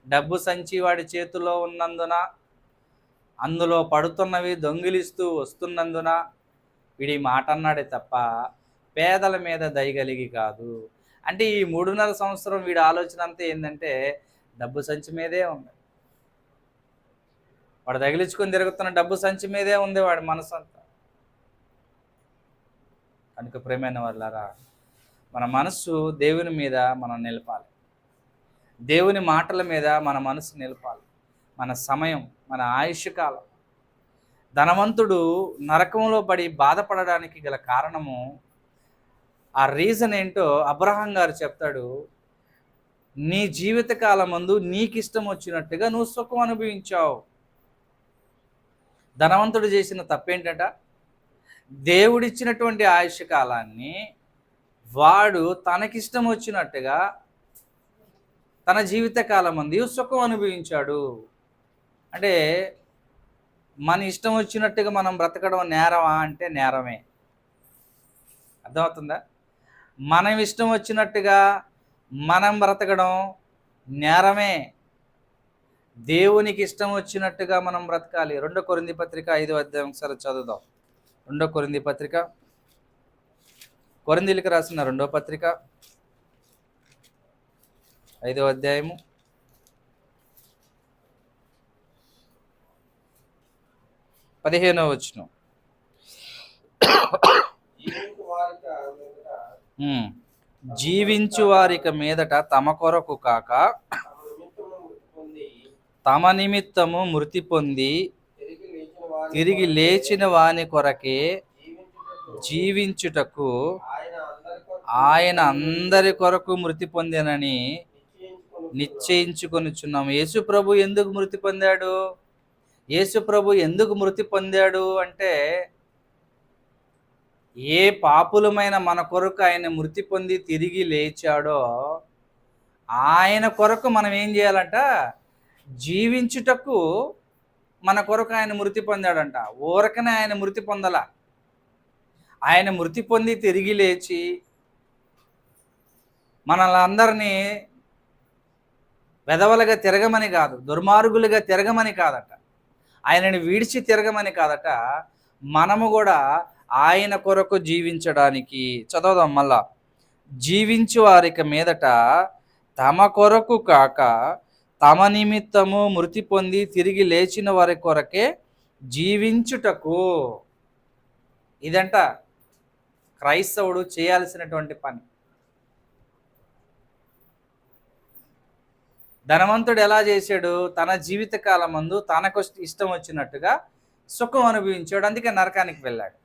డబ్బు సంచి వాడి చేతిలో ఉన్నందున, అందులో పడుతున్నవి దొంగిలిస్తూ వస్తున్నందున వీడి మాట అన్నాడే తప్ప పేదల మీద దయగలిగి కాదు. అంటే ఈ 3.5 సంవత్సరం వీడి ఆలోచన అంతా ఏంటంటే డబ్బు సంచి మీదే ఉంది. వాడు తగిలించుకొని తిరుగుతున్న డబ్బు సంచి మీదే ఉంది వాడి మనసు అంతా. కనుక ప్రేమైన వాళ్ళారా, మన మనస్సు దేవుని మీద మనం నిలపాలి. దేవుని మాటల మీద మన మనసు నిలపాలి. మన సమయం, మన ఆయుష్ కాలం. ధనవంతుడు నరకంలో పడి బాధపడడానికి గల కారణము, ఆ రీజన్ ఏంటో అబ్రహాం గారు చెప్తాడు. నీ జీవితకాలం ముందు నీకిష్టం వచ్చినట్టుగా నువ్వు సుఖం అనుభవించావు. ధనవంతుడు చేసిన తప్పేంటట? దేవుడిచ్చినటువంటి ఆయుష్ కాలాన్ని వాడు తనకిష్టం వచ్చినట్టుగా తన జీవితకాలం ముందు సుఖం అనుభవించాడు. అంటే మన ఇష్టం వచ్చినట్టుగా మనం బ్రతకడం నేరమా అంటే నేరమే. అర్థమవుతుందా? మనం ఇష్టం వచ్చినట్టుగా మనం బ్రతకడం నేరమే. దేవునికి ఇష్టం వచ్చినట్టుగా మనం బ్రతకాలి. 2 కొరింథీ పత్రిక 5వ అధ్యాయం ఒకసారి చదువుదాం. 2 కొరింథీ పత్రిక, కొరింథీలకు రాసిన 2వ పత్రిక 5వ అధ్యాయము 15వ వచనం. జీవించు వారిక మీదట తమ కొరకు కాక తమ నిమిత్తము మృతి పొంది తిరిగి లేచిన వాని కొరకే జీవించుటకు ఆయన అందరి కొరకు మృతి పొందినని నిశ్చయించుకొనుచున్నాము. యేసు ప్రభు ఎందుకు మృతి పొందాడు? యేసు ప్రభు ఎందుకు మృతి పొందాడు అంటే, ఏ పాపులమైన మన కొరకు ఆయన మృతి పొంది తిరిగి లేచాడో ఆయన కొరకు మనం ఏం చేయాలంట? జీవించుటకు మన కొరకు ఆయన మృతి పొందాడంట. ఊరకనే ఆయన మృతి పొందలా. ఆయన మృతి పొంది తిరిగి లేచి మనలందరినీ వెధవలుగా తిరగమని కాదు, దుర్మార్గులుగా తిరగమని కాదట, ఆయనని విడిచి తిరగమని కాదట, మనము కూడా ఆయన కొరకు జీవించడానికి. చదవదాం మళ్ళా. జీవించు వారిక మీదట తమ కొరకు కాక తమ నిమిత్తము మృతి పొంది తిరిగి లేచిన వారి కొరకే జీవించుటకు. ఇదంట క్రైస్తవుడు చేయాల్సినటువంటి పని. ధనవంతుడు ఎలా చేశాడు? తన జీవితకాలం ముందు తనకు ఇష్టం వచ్చినట్టుగా సుఖం అనుభవించాడు, అందుకే నరకానికి వెళ్ళాడు.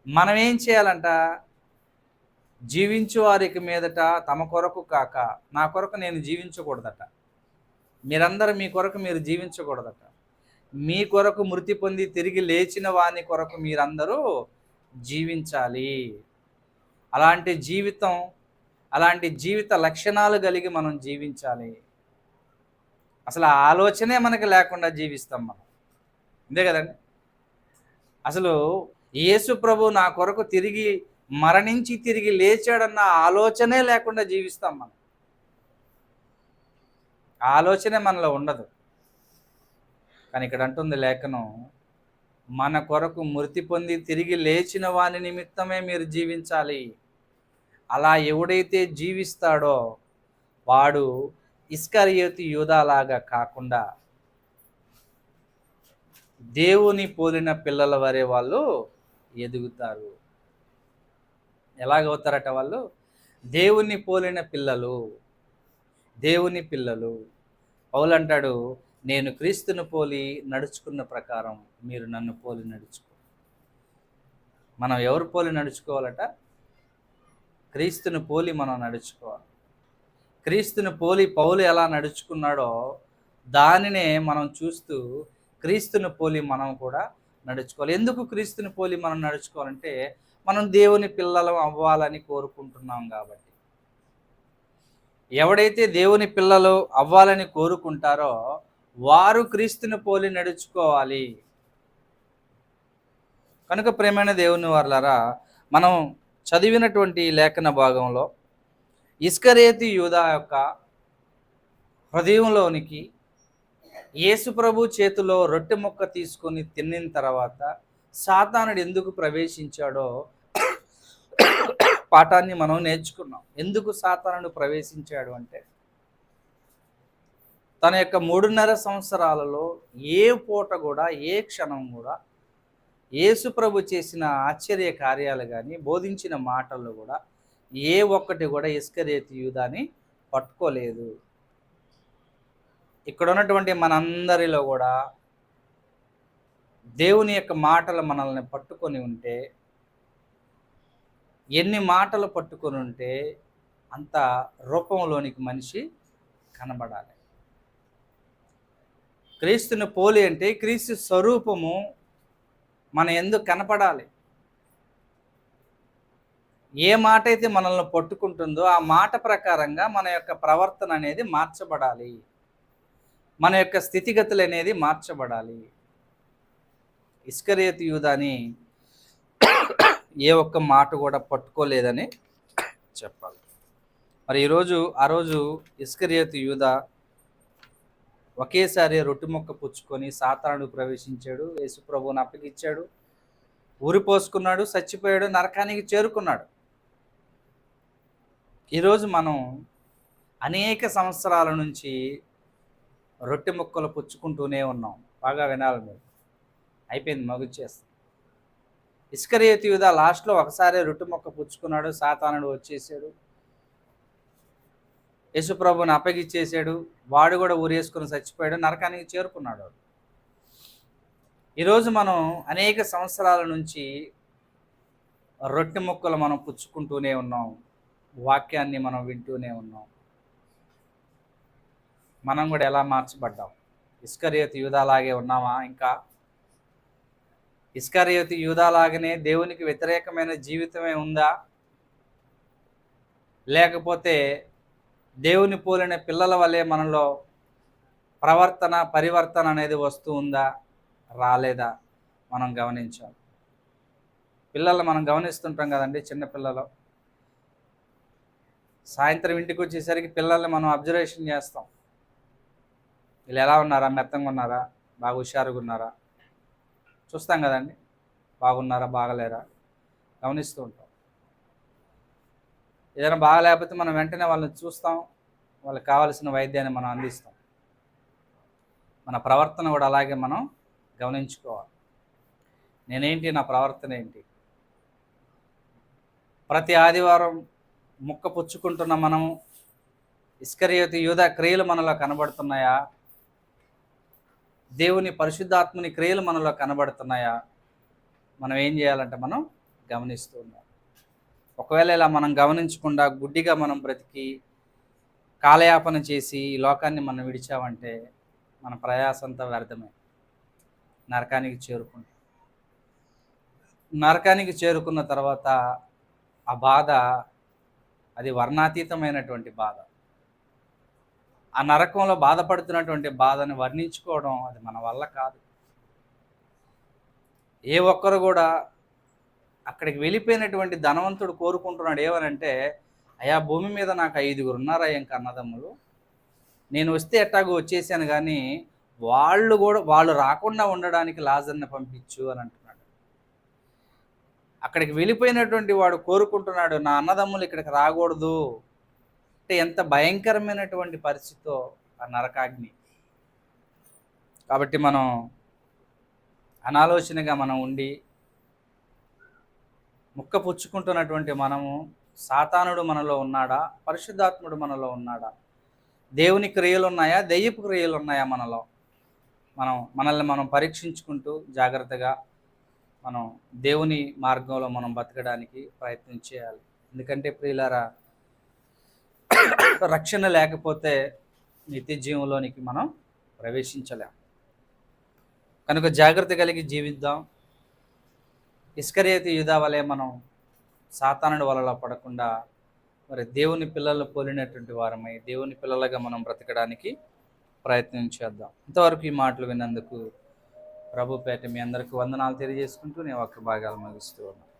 మనం ఏం చేయాలంట? జీవించు వారికి మీదట తమ కొరకు కాక నా కొరకు నేను జీవించకూడదట. మీరందరూ మీ కొరకు మీరు జీవించకూడదట. మీ కొరకు మృతి పొంది తిరిగి లేచిన వాని కొరకు మీరందరూ జీవించాలి. అలాంటి జీవితం, అలాంటి జీవిత లక్షణాలు కలిగి మనం జీవించాలి. అసలు ఆ ఆలోచనే మనకి లేకుండా జీవిస్తాం మనం. అంతే కదండి. అసలు యేసు ప్రభు నా కొరకు తిరిగి మరణించి తిరిగి లేచాడన్న ఆలోచనే లేకుండా జీవిస్తాం మనం. ఆ ఆలోచనే మనలో ఉండదు. కానీ ఇక్కడ అంటుంది లేఖనం, మన కొరకు మృతి పొంది తిరిగి లేచిన వాని నిమిత్తమే మీరు జీవించాలి. అలా ఎవడైతే జీవిస్తాడో వాడు ఇస్కరియోతు యూదాలాగా కాకుండా దేవుని పోలిన పిల్లల వరే వాళ్ళు ఎదుగుతారు. ఎలాగవుతారట వాళ్ళు? దేవుని పోలిన పిల్లలు, దేవుని పిల్లలు. పౌలు అంటాడు, నేను క్రీస్తును పోలి నడుచుకున్న ప్రకారం మీరు నన్ను పోలి నడుచుకో. మనం ఎవరు పోలి నడుచుకోవాలట? క్రీస్తును పోలి మనం నడుచుకోవాలి. క్రీస్తును పోలి పౌలు ఎలా నడుచుకున్నాడో దానినే మనం చూస్తూ క్రీస్తును పోలి మనం కూడా నడుచుకోవాలి. ఎందుకు క్రీస్తుని పోలి మనం నడుచుకోవాలంటే మనం దేవుని పిల్లలు అవ్వాలని కోరుకుంటున్నాం కాబట్టి. ఎవడైతే దేవుని పిల్లలు అవ్వాలని కోరుకుంటారో వారు క్రీస్తుని పోలి నడుచుకోవాలి. కనుక ప్రియమైన దేవుని వారలారా, మనం చదివినటువంటి లేఖన భాగంలో ఇస్కరియోతు యూదా యొక్క హృదయంలోనికి యేసు ప్రభు చేతిలో రొట్టె ముక్క తీసుకొని తిన్న తర్వాత సాతానుడు ఎందుకు ప్రవేశించాడో పాఠాన్ని మనం నేర్చుకున్నాం. ఎందుకు సాతానుడు ప్రవేశించాడు అంటే, తన యొక్క 3.5 సంవత్సరాలలో ఏ పూట కూడా, ఏ క్షణం కూడా యేసు ప్రభు చేసిన ఆశ్చర్య కార్యాలు కానీ బోధించిన మాటలు కూడా ఏ ఒక్కటి కూడా ఇస్కరియోతు యూదాని పట్టుకోలేదు. ఇక్కడ ఉన్నటువంటి మనందరిలో కూడా దేవుని యొక్క మాటలు మనల్ని పట్టుకొని ఉంటే, ఎన్ని మాటలు పట్టుకొని ఉంటే అంత రూపంలోనికి మనిషి కనబడాలి. క్రీస్తుని పోలి అంటే క్రీస్తు స్వరూపము మన ఎందుకు కనపడాలి. ఏ మాట అయితే మనల్ని పట్టుకుంటుందో ఆ మాట ప్రకారంగా మన యొక్క ప్రవర్తన అనేది మార్చబడాలి. మన యొక్క స్థితిగతులు అనేది మార్చబడాలి. ఇస్కరియోతు యూదాని ఏ ఒక్క మాట కూడా పట్టుకోలేదని చెప్పాలి. మరి ఆ రోజు ఇస్కరియోతు యూదా ఒకేసారి రొట్టె ముక్క పుచ్చుకొని సాతానుడు ప్రవేశించాడు, యేసు ప్రభువుని అప్పగిచ్చాడు, ఊరిపోసుకున్నాడు, చచ్చిపోయాడు, నరకానికి చేరుకున్నాడు. ఈరోజు మనం అనేక సంవత్సరాల నుంచి రొట్టె ముక్కలు పుచ్చుకుంటూనే ఉన్నాం. బాగా వినాలి మీరు. అయిపోయింది, మగుచ్చేస్తాం. ఇస్కరియోతు యూదా లాస్ట్లో ఒకసారి రొట్టె ముక్క పుచ్చుకున్నాడు, సాతానుడు వచ్చేసాడు, యేసు ప్రభువుని అప్పగిచ్చేసాడు, వాడు కూడా ఊరేసుకుని చచ్చిపోయాడు, నరకానికి చేరుకున్నాడు. ఈరోజు మనం అనేక సంవత్సరాల నుంచి రొట్టె ముక్కలు మనం పుచ్చుకుంటూనే ఉన్నాం, వాక్యాన్ని మనం వింటూనే ఉన్నాం. మనం కూడా ఎలా మార్చబడ్డాం? ఇస్కరియోతు యూదాలాగే ఉన్నామా? ఇంకా ఇస్కరియోతు యూదాలాగానే దేవునికి వ్యతిరేకమైన జీవితమే ఉందా? లేకపోతే దేవుని పోలిన పిల్లల వలె మనలో పరివర్తన అనేది వస్తూ ఉందా, రాలేదా మనం గమనించాలి. పిల్లలు మనం గమనిస్తుంటాం కదండి. చిన్న పిల్లలు సాయంత్రం ఇంటికి వచ్చేసరికి పిల్లల్ని మనం అబ్జర్వేషన్ చేస్తాం. వీళ్ళు ఎలా ఉన్నారా? మెత్తంగా ఉన్నారా? బాగా హుషారుగా ఉన్నారా? చూస్తాం కదండి. బాగున్నారా, బాగలేరా గమనిస్తూ ఉంటాం. ఏదైనా బాగలేకపోతే మనం వెంటనే వాళ్ళని చూస్తాం, వాళ్ళకి కావాల్సిన వైద్యాన్ని మనం అందిస్తాం. మన ప్రవర్తన కూడా అలాగే మనం గమనించుకోవాలి. నేనేంటి, నా ప్రవర్తన ఏంటి? ప్రతి ఆదివారం ముక్క పుచ్చుకుంటున్న మనము ఇస్కరియోతు యూదా క్రియలు మనలో కనబడుతున్నాయా? దేవుని పరిశుద్ధాత్మని క్రియలు మనలో కనబడుతున్నాయా? మనం ఏం చేయాలంటే మనం గమనిస్తూ ఉండాలి. ఒకవేళ ఇలా మనం గమనించకుండా గుడ్డిగా మనం బ్రతికి కాలయాపన చేసి ఈ లోకాన్ని మనం విడిచామంటే మన ప్రయాసంతా వ్యర్థమే. నరకానికి చేరుకుంటాం. నరకానికి చేరుకున్న తర్వాత ఆ బాధ అది వర్ణాతీతమైనటువంటి బాధ. ఆ నరకంలో బాధపడుతున్నటువంటి బాధని వర్ణించుకోవడం అది మన వల్ల కాదు. ఏ ఒక్కరు కూడా అక్కడికి వెళ్ళిపోయినటువంటి ధనవంతుడు కోరుకుంటున్నాడు ఏమనంటే, అయ్యా భూమి మీద నాకు 5గురు ఉన్నారా ఇంక అన్నదమ్ములు, నేను వస్తే ఎట్టాగో వచ్చేసాను కానీ వాళ్ళు రాకుండా ఉండడానికి లాజర్ని పంపించు అని అంటున్నాడు. అక్కడికి వెళ్ళిపోయినటువంటి వాడు కోరుకుంటున్నాడు నా అన్నదమ్ములు ఇక్కడికి రాకూడదు అంటే ఎంత భయంకరమైనటువంటి పరిస్థితో ఆ నరకాగ్ని. కాబట్టి మనం అనాలోచనగా మనం ఉండి ముక్క పుచ్చుకుంటున్నటువంటి మనము సాతానుడు మనలో ఉన్నాడా, పరిశుద్ధాత్ముడు మనలో ఉన్నాడా, దేవుని క్రియలు ఉన్నాయా, దెయ్యపు క్రియలు ఉన్నాయా మనలో, మనల్ని మనం పరీక్షించుకుంటూ జాగ్రత్తగా మనం దేవుని మార్గంలో మనం బతకడానికి ప్రయత్నం చేయాలి. ఎందుకంటే ప్రియులారా, రక్షణ లేకపోతే నిత్య జీవంలోనికి మనం ప్రవేశించలేం. కనుక జాగ్రత్త కలిగి జీవిద్దాం. ఇస్కరియోతు యూదా వలె మనం సాతానుడి వలలో పడకుండా మరి దేవుని పిల్లలు పోలినటువంటి వారమై దేవుని పిల్లలుగా మనం బ్రతకడానికి ప్రయత్నం చేద్దాం. ఇంతవరకు ఈ మాటలు విన్నందుకు ప్రభు పేట మీ అందరికీ వందనాలు తెలియజేసుకుంటూ నేను ఒక్క భాగాలు ముగిస్తూ ఉన్నాను.